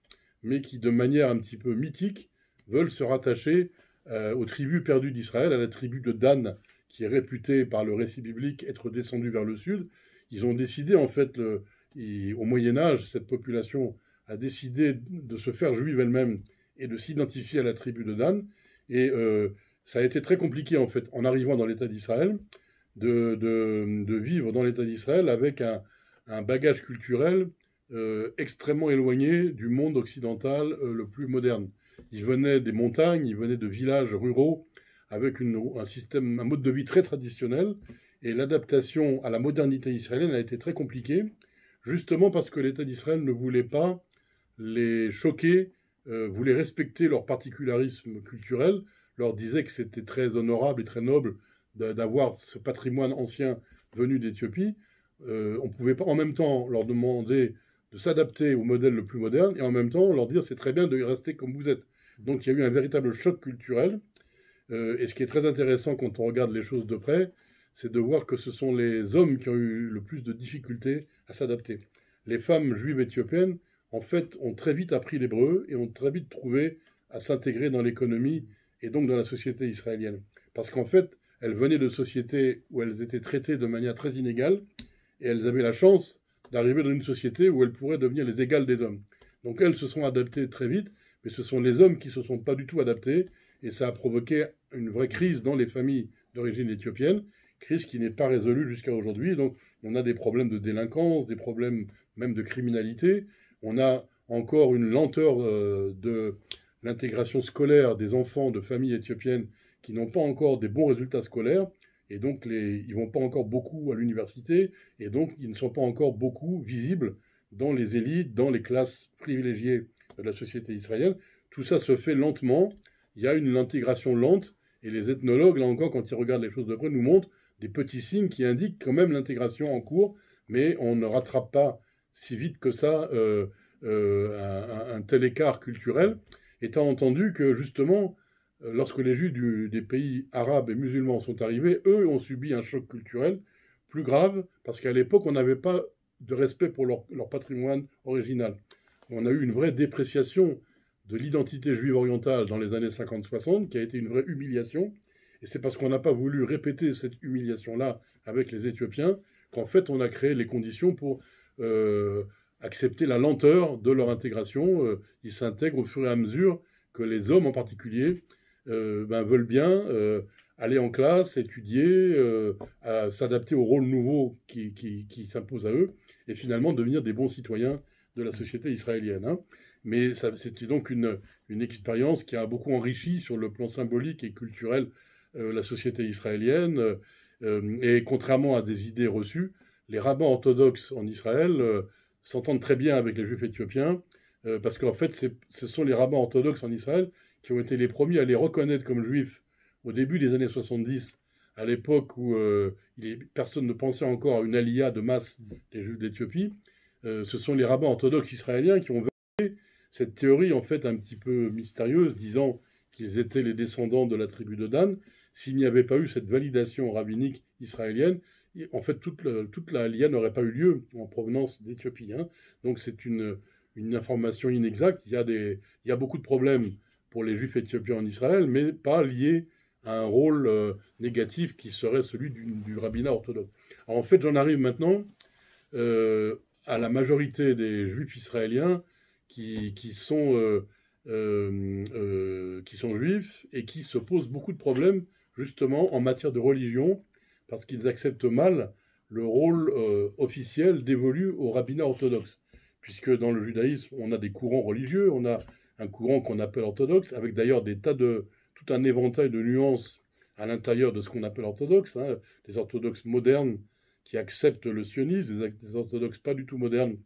mais qui, de manière un petit peu mythique, veulent se rattacher aux tribus perdues d'Israël, à la tribu de Dan, qui est réputée par le récit biblique être descendue vers le sud. Ils ont décidé, en fait, au Moyen-Âge, cette population a décidé de se faire juive elle-même et de s'identifier à la tribu de Dan. Et ça a été très compliqué, en fait, en arrivant dans l'État d'Israël, de vivre dans l'État d'Israël avec un bagage culturel extrêmement éloigné du monde occidental le plus moderne. Ils venaient des montagnes, ils venaient de villages ruraux avec un mode de vie très traditionnel, et l'adaptation à la modernité israélienne a été très compliquée, justement parce que l'État d'Israël ne voulait pas les choquer, voulait respecter leur particularisme culturel, leur disait que c'était très honorable et très noble d'avoir ce patrimoine ancien venu d'Éthiopie. On ne pouvait pas en même temps leur demander de s'adapter au modèle le plus moderne, et en même temps leur dire c'est très bien de rester comme vous êtes. Donc il y a eu un véritable choc culturel, et ce qui est très intéressant quand on regarde les choses de près, c'est de voir que ce sont les hommes qui ont eu le plus de difficultés à s'adapter. Les femmes juives éthiopiennes, en fait, ont très vite appris l'hébreu et ont très vite trouvé à s'intégrer dans l'économie et donc dans la société israélienne. Parce qu'en fait, elles venaient de sociétés où elles étaient traitées de manière très inégale, et elles avaient la chance d'arriver dans une société où elles pourraient devenir les égales des hommes. Donc elles se sont adaptées très vite, mais ce sont les hommes qui ne se sont pas du tout adaptés, et ça a provoqué une vraie crise dans les familles d'origine éthiopienne, crise qui n'est pas résolue jusqu'à aujourd'hui. Donc on a des problèmes de délinquance, des problèmes même de criminalité, on a encore une lenteur de l'intégration scolaire des enfants de familles éthiopiennes qui n'ont pas encore des bons résultats scolaires, et donc ils ne vont pas encore beaucoup à l'université, et donc ils ne sont pas encore beaucoup visibles dans les élites, dans les classes privilégiées de la société israélienne. Tout ça se fait lentement, il y a une intégration lente, et les ethnologues, là encore, quand ils regardent les choses de près, nous montrent des petits signes qui indiquent quand même l'intégration en cours, mais on ne rattrape pas si vite que ça un tel écart culturel, étant entendu que justement, lorsque les Juifs des pays arabes et musulmans sont arrivés, eux ont subi un choc culturel plus grave, parce qu'à l'époque, on n'avait pas de respect pour leur patrimoine original. On a eu une vraie dépréciation de l'identité juive orientale dans les années 50-60, qui a été une vraie humiliation, et c'est parce qu'on n'a pas voulu répéter cette humiliation-là avec les Éthiopiens qu'en fait on a créé les conditions pour accepter la lenteur de leur intégration. Ils s'intègrent au fur et à mesure que les hommes en particulier veulent bien aller en classe, étudier, s'adapter au rôle nouveau qui s'impose à eux, et finalement devenir des bons citoyens de la société israélienne. Hein. Mais c'était donc une expérience qui a beaucoup enrichi sur le plan symbolique et culturel la société israélienne. Et contrairement à des idées reçues, les rabbins orthodoxes en Israël s'entendent très bien avec les juifs éthiopiens, parce qu'en fait, ce sont les rabbins orthodoxes en Israël qui ont été les premiers à les reconnaître comme juifs au début des années 70, à l'époque où personne ne pensait encore à une aliyah de masse des juifs d'Éthiopie. Ce sont les rabbins orthodoxes israéliens qui ont validé cette théorie en fait un petit peu mystérieuse, disant qu'ils étaient les descendants de la tribu de Dan. S'il n'y avait pas eu cette validation rabbinique israélienne, en fait, toute la LIA n'aurait pas eu lieu en provenance d'Éthiopie, hein. Donc c'est une information inexacte. Il y a beaucoup de problèmes pour les Juifs éthiopiens en Israël, mais pas liés à un rôle négatif qui serait celui du rabbinat orthodoxe. Alors en fait, j'en arrive maintenant à la majorité des Juifs israéliens qui sont juifs et qui se posent beaucoup de problèmes justement en matière de religion parce qu'ils acceptent mal le rôle officiel dévolu au rabbinat orthodoxe. Puisque dans le judaïsme, on a des courants religieux, on a un courant qu'on appelle orthodoxe, avec d'ailleurs tout un éventail de nuances à l'intérieur de ce qu'on appelle orthodoxe, hein, des orthodoxes modernes qui acceptent le sionisme, des orthodoxes pas du tout modernes,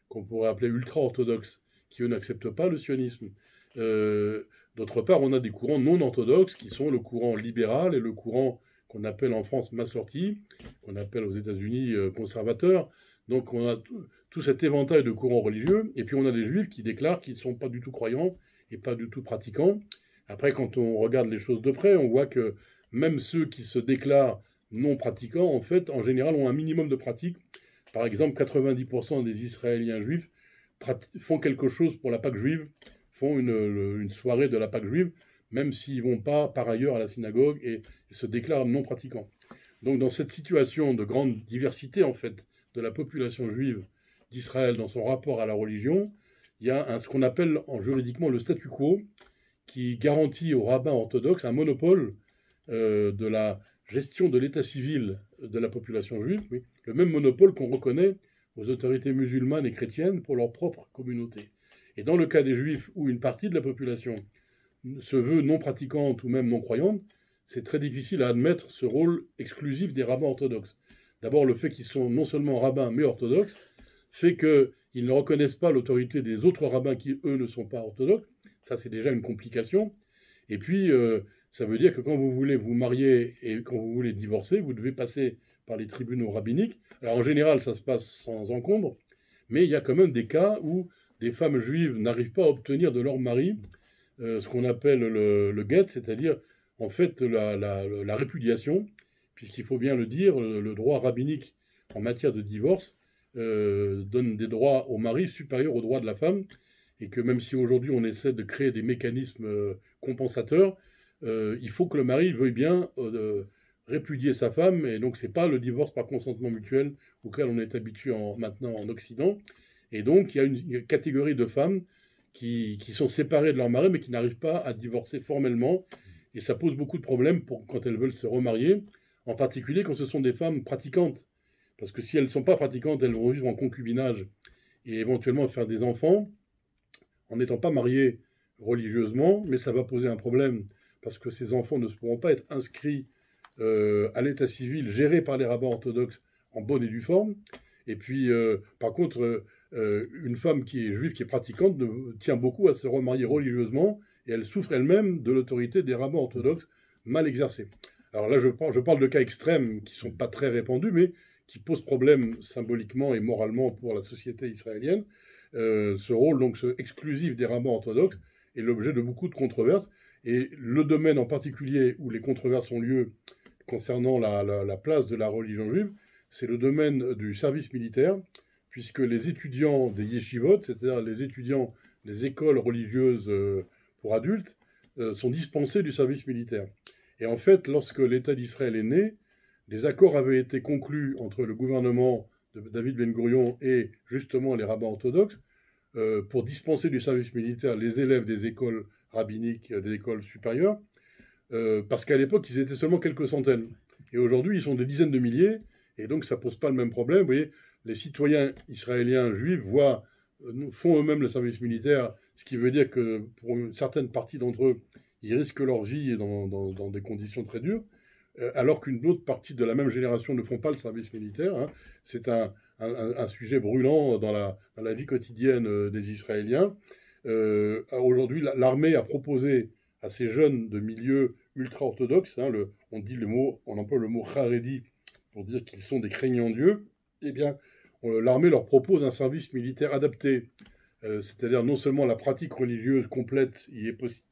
qu'on pourrait appeler ultra-orthodoxes, qui eux n'acceptent pas le sionisme. D'autre part, on a des courants non orthodoxes qui sont le courant libéral et le courant qu'on appelle en France massorti, qu'on appelle aux États-Unis conservateur. Donc on a tout cet éventail de courants religieux, et puis on a des juifs qui déclarent qu'ils ne sont pas du tout croyants et pas du tout pratiquants. Après, quand on regarde les choses de près, on voit que même ceux qui se déclarent non pratiquants, en fait, en général, ont un minimum de pratique. Par exemple, 90% des Israéliens juifs font quelque chose pour la Pâque juive, font une soirée de la Pâque juive, même s'ils ne vont pas par ailleurs à la synagogue et se déclarent non pratiquants. Donc dans cette situation de grande diversité, en fait, de la population juive d'Israël dans son rapport à la religion, il y a ce qu'on appelle juridiquement le statu quo, qui garantit aux rabbins orthodoxes un monopole de la gestion de l'état civil de la population juive, oui, le même monopole qu'on reconnaît aux autorités musulmanes et chrétiennes pour leur propre communauté. Et dans le cas des juifs où une partie de la population se veut non pratiquante ou même non croyante, c'est très difficile à admettre ce rôle exclusif des rabbins orthodoxes. D'abord, le fait qu'ils sont non seulement rabbins mais orthodoxes fait qu'ils ne reconnaissent pas l'autorité des autres rabbins qui, eux, ne sont pas orthodoxes. Ça, c'est déjà une complication. Et puis, ça veut dire que quand vous voulez vous marier et quand vous voulez divorcer, vous devez passer par les tribunaux rabbiniques. Alors, en général, ça se passe sans encombre, mais il y a quand même des cas où des femmes juives n'arrivent pas à obtenir de leur mari ce qu'on appelle le get, c'est-à-dire, en fait, la répudiation, puisqu'il faut bien le dire, le droit rabbinique en matière de divorce donne des droits au mari supérieurs aux droits de la femme, et que même si aujourd'hui on essaie de créer des mécanismes compensateurs, il faut que le mari veuille bien répudier sa femme, et donc c'est pas le divorce par consentement mutuel auquel on est habitué maintenant en Occident. Et donc il y a une catégorie de femmes qui sont séparées de leur mari, mais qui n'arrivent pas à divorcer formellement, et ça pose beaucoup de problèmes quand elles veulent se remarier, en particulier quand ce sont des femmes pratiquantes. Parce que si elles ne sont pas pratiquantes, elles vont vivre en concubinage et éventuellement faire des enfants en n'étant pas mariées religieusement, mais ça va poser un problème parce que ces enfants ne pourront pas être inscrits à l'état civil géré par les rabbins orthodoxes en bonne et due forme. Et puis, par contre, une femme qui est juive, qui est pratiquante, tient beaucoup à se remarier religieusement et elle souffre elle-même de l'autorité des rabbins orthodoxes mal exercée. Alors là, je parle de cas extrêmes qui ne sont pas très répandus, mais qui posent problème symboliquement et moralement pour la société israélienne. Ce rôle donc exclusif des rabbins orthodoxes est l'objet de beaucoup de controverses. Et le domaine en particulier où les controverses ont lieu concernant la place de la religion juive, c'est le domaine du service militaire, puisque les étudiants des yeshivot, c'est-à-dire les étudiants des écoles religieuses pour adultes, sont dispensés du service militaire. Et en fait, lorsque l'État d'Israël est né, des accords avaient été conclus entre le gouvernement de David Ben-Gourion et justement les rabbins orthodoxes pour dispenser du service militaire les élèves des écoles rabbiniques, des écoles supérieures, parce qu'à l'époque, ils étaient seulement quelques centaines. Et aujourd'hui, ils sont des dizaines de milliers, et donc ça ne pose pas le même problème. Vous voyez, les citoyens israéliens juifs font eux-mêmes le service militaire, ce qui veut dire que pour une certaine partie d'entre eux, ils risquent leur vie dans des conditions très dures, alors qu'une autre partie de la même génération ne font pas le service militaire. Hein. C'est un sujet brûlant dans la vie quotidienne des Israéliens. Aujourd'hui, l'armée a proposé à ces jeunes de milieux ultra-orthodoxes, hein, on emploie le mot haredi pour dire qu'ils sont des craignants Dieu, eh bien, l'armée leur propose un service militaire adapté, c'est-à-dire non seulement la pratique religieuse complète y est possible,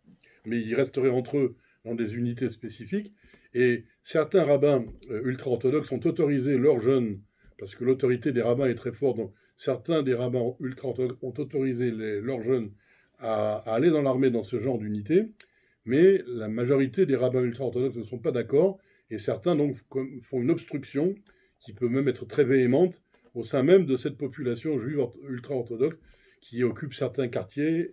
mais ils resteraient entre eux dans des unités spécifiques, Et certains rabbins ultra-orthodoxes ont autorisé leurs jeunes, parce que l'autorité des rabbins est très forte, donc certains des rabbins ultra-orthodoxes ont autorisé leurs jeunes à aller dans l'armée dans ce genre d'unité, mais la majorité des rabbins ultra-orthodoxes ne sont pas d'accord, et certains donc font une obstruction qui peut même être très véhémente au sein même de cette population juive ultra-orthodoxe qui occupe certains quartiers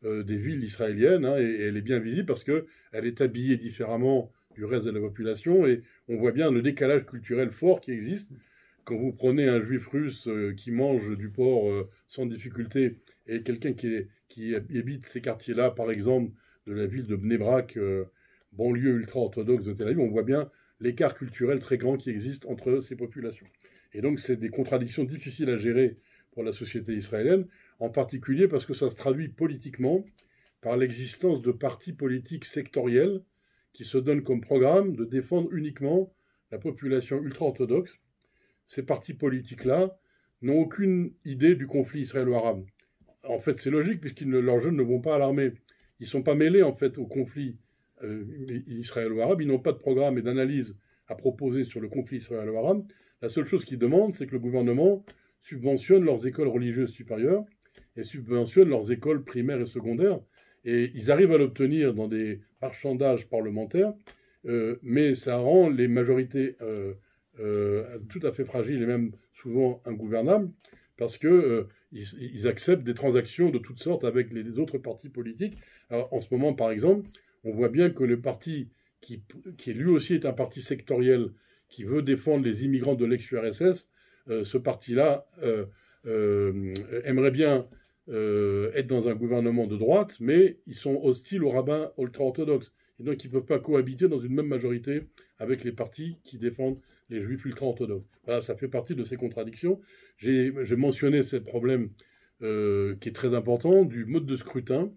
des villes israéliennes, hein, et elle est bien visible parce qu'elle est habillée différemment du reste de la population, et on voit bien le décalage culturel fort qui existe. Quand vous prenez un juif russe qui mange du porc sans difficulté, et quelqu'un qui habite ces quartiers-là, par exemple, de la ville de Bnei Brak, banlieue ultra-orthodoxe de Tel Aviv, on voit bien l'écart culturel très grand qui existe entre ces populations. Et donc, c'est des contradictions difficiles à gérer pour la société israélienne, en particulier parce que ça se traduit politiquement par l'existence de partis politiques sectoriels qui se donnent comme programme de défendre uniquement la population ultra-orthodoxe. Ces partis politiques-là n'ont aucune idée du conflit israélo-arabe. En fait, c'est logique, puisque leurs jeunes ne vont pas à l'armée. Ils ne sont pas mêlés, en fait, au conflit israélo-arabe. Ils n'ont pas de programme et d'analyse à proposer sur le conflit israélo-arabe. La seule chose qu'ils demandent, c'est que le gouvernement subventionne leurs écoles religieuses supérieures et subventionne leurs écoles primaires et secondaires. Et ils arrivent à l'obtenir dans des marchandages parlementaires, mais ça rend les majorités tout à fait fragiles et même souvent ingouvernables, parce que ils acceptent des transactions de toutes sortes avec les autres partis politiques. Alors, en ce moment, par exemple, on voit bien que le parti qui lui aussi est un parti sectoriel, qui veut défendre les immigrants de l'ex-URSS, ce parti-là aimerait bien être dans un gouvernement de droite, mais ils sont hostiles aux rabbins ultra-orthodoxes. Et donc, ils ne peuvent pas cohabiter dans une même majorité avec les partis qui défendent les juifs ultra-orthodoxes. Voilà, ça fait partie de ces contradictions. J'ai mentionné ce problème qui est très important du mode de scrutin,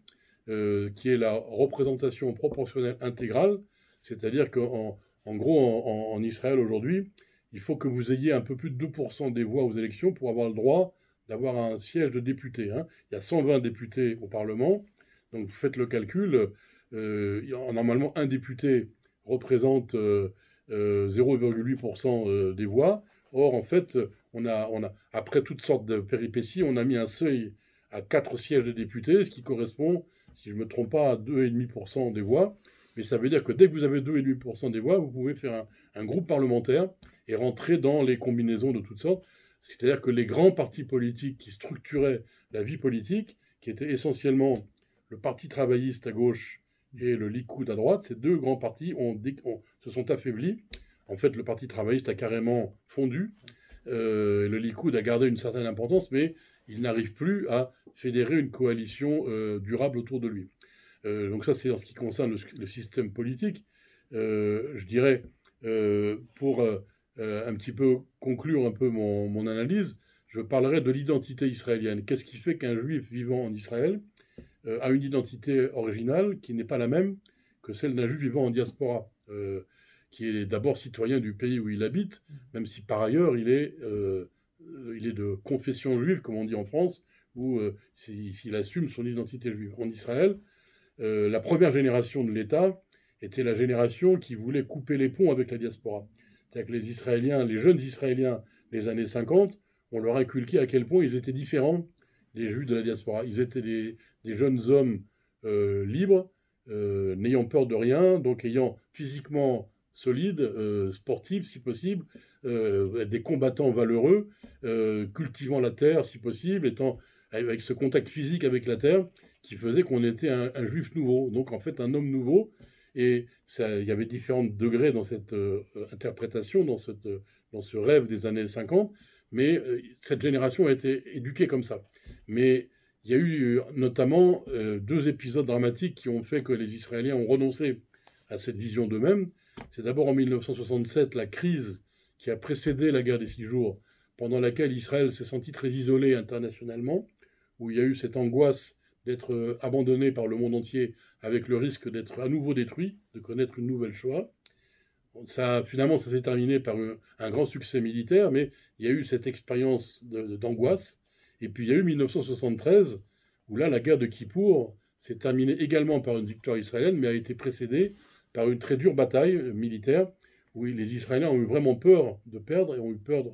qui est la représentation proportionnelle intégrale, c'est-à-dire qu'en gros, en Israël aujourd'hui, il faut que vous ayez un peu plus de 2% des voix aux élections pour avoir le droit d'avoir un siège de député. Hein. Il y a 120 députés au Parlement, donc vous faites le calcul. Normalement, un député représente 0,8% des voix. Or, en fait, après toutes sortes de péripéties, on a mis un seuil à 4 sièges de députés, ce qui correspond, si je ne me trompe pas, à 2,5% des voix. Mais ça veut dire que dès que vous avez 2,5% des voix, vous pouvez faire un groupe parlementaire et rentrer dans les combinaisons de toutes sortes. C'est-à-dire que les grands partis politiques qui structuraient la vie politique, qui étaient essentiellement le Parti travailliste à gauche et le Likoud à droite, ces deux grands partis se sont affaiblis. En fait, le Parti travailliste a carrément fondu. Le Likoud a gardé une certaine importance, mais il n'arrive plus à fédérer une coalition durable autour de lui. Donc ça, c'est en ce qui concerne le système politique. Je dirais, pour un petit peu conclure un peu mon analyse, je parlerai de l'identité israélienne. Qu'est-ce qui fait qu'un juif vivant en Israël a une identité originale qui n'est pas la même que celle d'un juif vivant en diaspora, qui est d'abord citoyen du pays où il habite, même si par ailleurs il est de confession juive, comme on dit en France, où il assume son identité juive. En Israël, la première génération de l'État était la génération qui voulait couper les ponts avec la diaspora. C'est-à-dire que les Israéliens, les jeunes Israéliens des années 50, on leur inculqué à quel point ils étaient différents des Juifs de la diaspora. Ils étaient des jeunes hommes libres, n'ayant peur de rien, donc ayant physiquement solides, sportifs si possible, des combattants valeureux, cultivant la terre si possible, étant avec ce contact physique avec la terre qui faisait qu'on était un juif nouveau, donc en fait un homme nouveau. Et il y avait différents degrés dans cette interprétation, dans ce rêve des années 50, mais cette génération a été éduquée comme ça. Mais il y a eu notamment 2 épisodes dramatiques qui ont fait que les Israéliens ont renoncé à cette vision d'eux-mêmes. C'est d'abord en 1967, la crise qui a précédé la guerre des 6 jours, pendant laquelle Israël s'est senti très isolé internationalement, où il y a eu cette angoisse d'être abandonné par le monde entier avec le risque d'être à nouveau détruit, de connaître une nouvelle Shoah. Finalement, ça s'est terminé par un grand succès militaire, mais il y a eu cette expérience d'angoisse. Et puis il y a eu 1973, où là, la guerre de Kippour s'est terminée également par une victoire israélienne, mais a été précédée par une très dure bataille militaire, où les Israéliens ont eu vraiment peur de perdre et ont eu peur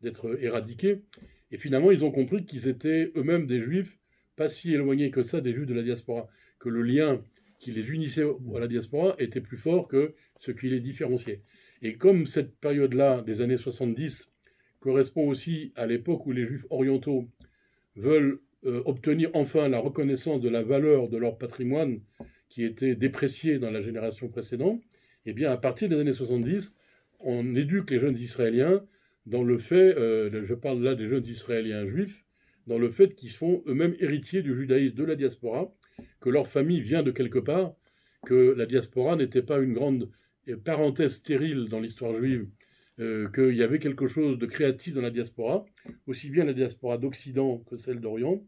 d'être éradiqués. Et finalement, ils ont compris qu'ils étaient eux-mêmes des Juifs, pas si éloignés que ça des Juifs de la diaspora, que le lien qui les unissait à la diaspora était plus fort que ce qui les différenciait. Et comme cette période-là, des années 70, correspond aussi à l'époque où les Juifs orientaux veulent obtenir enfin la reconnaissance de la valeur de leur patrimoine qui était déprécié dans la génération précédente, eh bien, à partir des années 70, on éduque les jeunes Israéliens dans le fait, je parle là des jeunes Israéliens juifs, dans le fait qu'ils sont eux-mêmes héritiers du judaïsme de la diaspora, que leur famille vient de quelque part, que la diaspora n'était pas une grande parenthèse stérile dans l'histoire juive, qu'il y avait quelque chose de créatif dans la diaspora, aussi bien la diaspora d'Occident que celle d'Orient,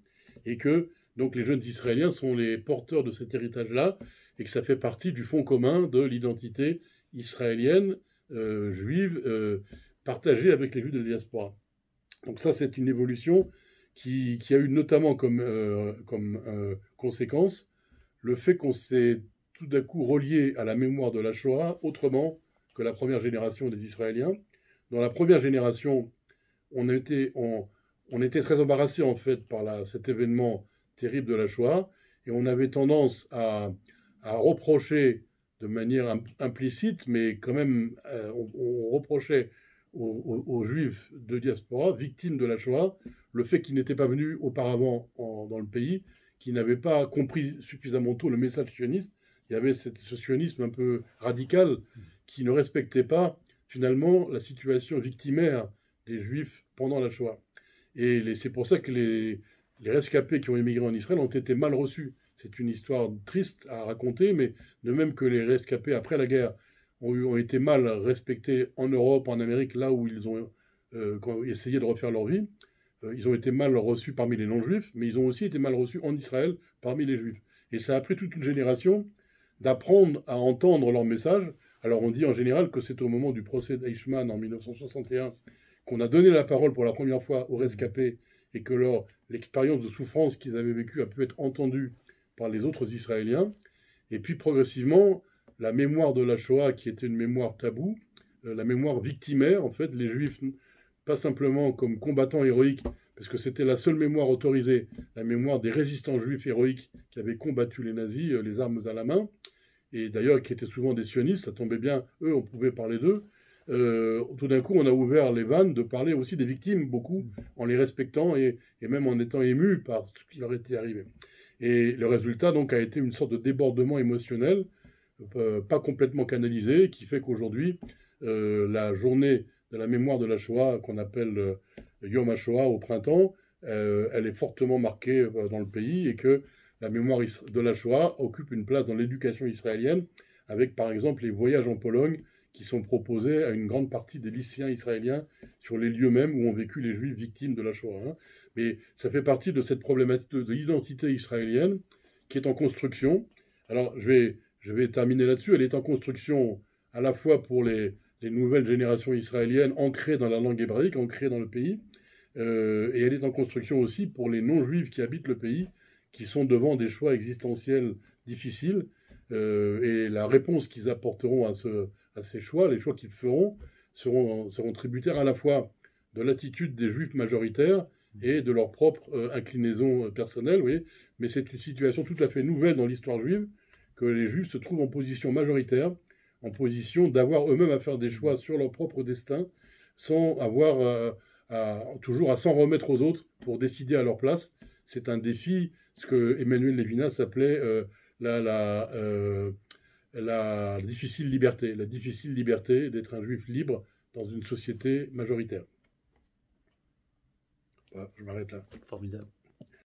et que donc les jeunes Israéliens sont les porteurs de cet héritage-là, et que ça fait partie du fond commun de l'identité israélienne, juive, partagée avec les Juifs de la diaspora. Donc ça, c'est une évolution qui a eu notamment comme conséquence le fait qu'on s'est tout d'un coup relié à la mémoire de la Shoah autrement que la première génération des Israéliens. Dans la première génération, on était très embarrassé en fait par cet événement terrible de la Shoah, et on avait tendance à reprocher de manière implicite, mais quand même, on reprochait aux Juifs de diaspora, victimes de la Shoah, le fait qu'ils n'étaient pas venus auparavant dans le pays, qu'ils n'avaient pas compris suffisamment tôt le message sioniste. Il y avait ce sionisme un peu radical qui ne respectait pas finalement la situation victimaire des Juifs pendant la Shoah. Et c'est pour ça que les rescapés qui ont émigré en Israël ont été mal reçus. C'est une histoire triste à raconter, mais de même que les rescapés après la guerre ont été mal respectés en Europe, en Amérique, là où ils ont essayé de refaire leur vie, ils ont été mal reçus parmi les non-juifs, mais ils ont aussi été mal reçus en Israël parmi les juifs. Et ça a pris toute une génération d'apprendre à entendre leur message. Alors on dit en général que c'est au moment du procès d'Eichmann en 1961 qu'on a donné la parole pour la première fois aux rescapés et que l'expérience de souffrance qu'ils avaient vécue a pu être entendue par les autres Israéliens. Et puis progressivement, la mémoire de la Shoah, qui était une mémoire taboue, la mémoire victimaire, en fait, les Juifs, pas simplement comme combattants héroïques, parce que c'était la seule mémoire autorisée, la mémoire des résistants juifs héroïques qui avaient combattu les nazis, les armes à la main, et d'ailleurs qui étaient souvent des sionistes, ça tombait bien, eux, on pouvait parler d'eux. Tout d'un coup, on a ouvert les vannes de parler aussi des victimes, beaucoup, en les respectant et même en étant émus par ce qui leur était arrivé. Et le résultat, donc, a été une sorte de débordement émotionnel, pas complètement canalisé, qui fait qu'aujourd'hui, la journée de la mémoire de la Shoah, qu'on appelle Yom HaShoah au printemps, elle est fortement marquée dans le pays, et que la mémoire de la Shoah occupe une place dans l'éducation israélienne, avec par exemple les voyages en Pologne qui sont proposés à une grande partie des lycéens israéliens sur les lieux mêmes où ont vécu les Juifs victimes de la Shoah. Mais ça fait partie de cette problématique de l'identité israélienne qui est en construction. Alors je vais terminer là-dessus. Elle est en construction à la fois pour les nouvelles générations israéliennes ancrées dans la langue hébraïque, ancrées dans le pays, et elle est en construction aussi pour les non-juifs qui habitent le pays, qui sont devant des choix existentiels difficiles, et la réponse qu'ils apporteront à ces choix, les choix qu'ils feront, seront tributaires à la fois de l'attitude des juifs majoritaires et de leur propre inclinaison personnelle, oui. Mais c'est une situation tout à fait nouvelle dans l'histoire juive, que les juifs se trouvent en position majoritaire, en position d'avoir eux-mêmes à faire des choix sur leur propre destin, sans avoir toujours à s'en remettre aux autres pour décider à leur place. C'est un défi, ce que Emmanuel Levinas appelait la difficile liberté d'être un juif libre dans une société majoritaire. Voilà, je m'arrête là. Formidable.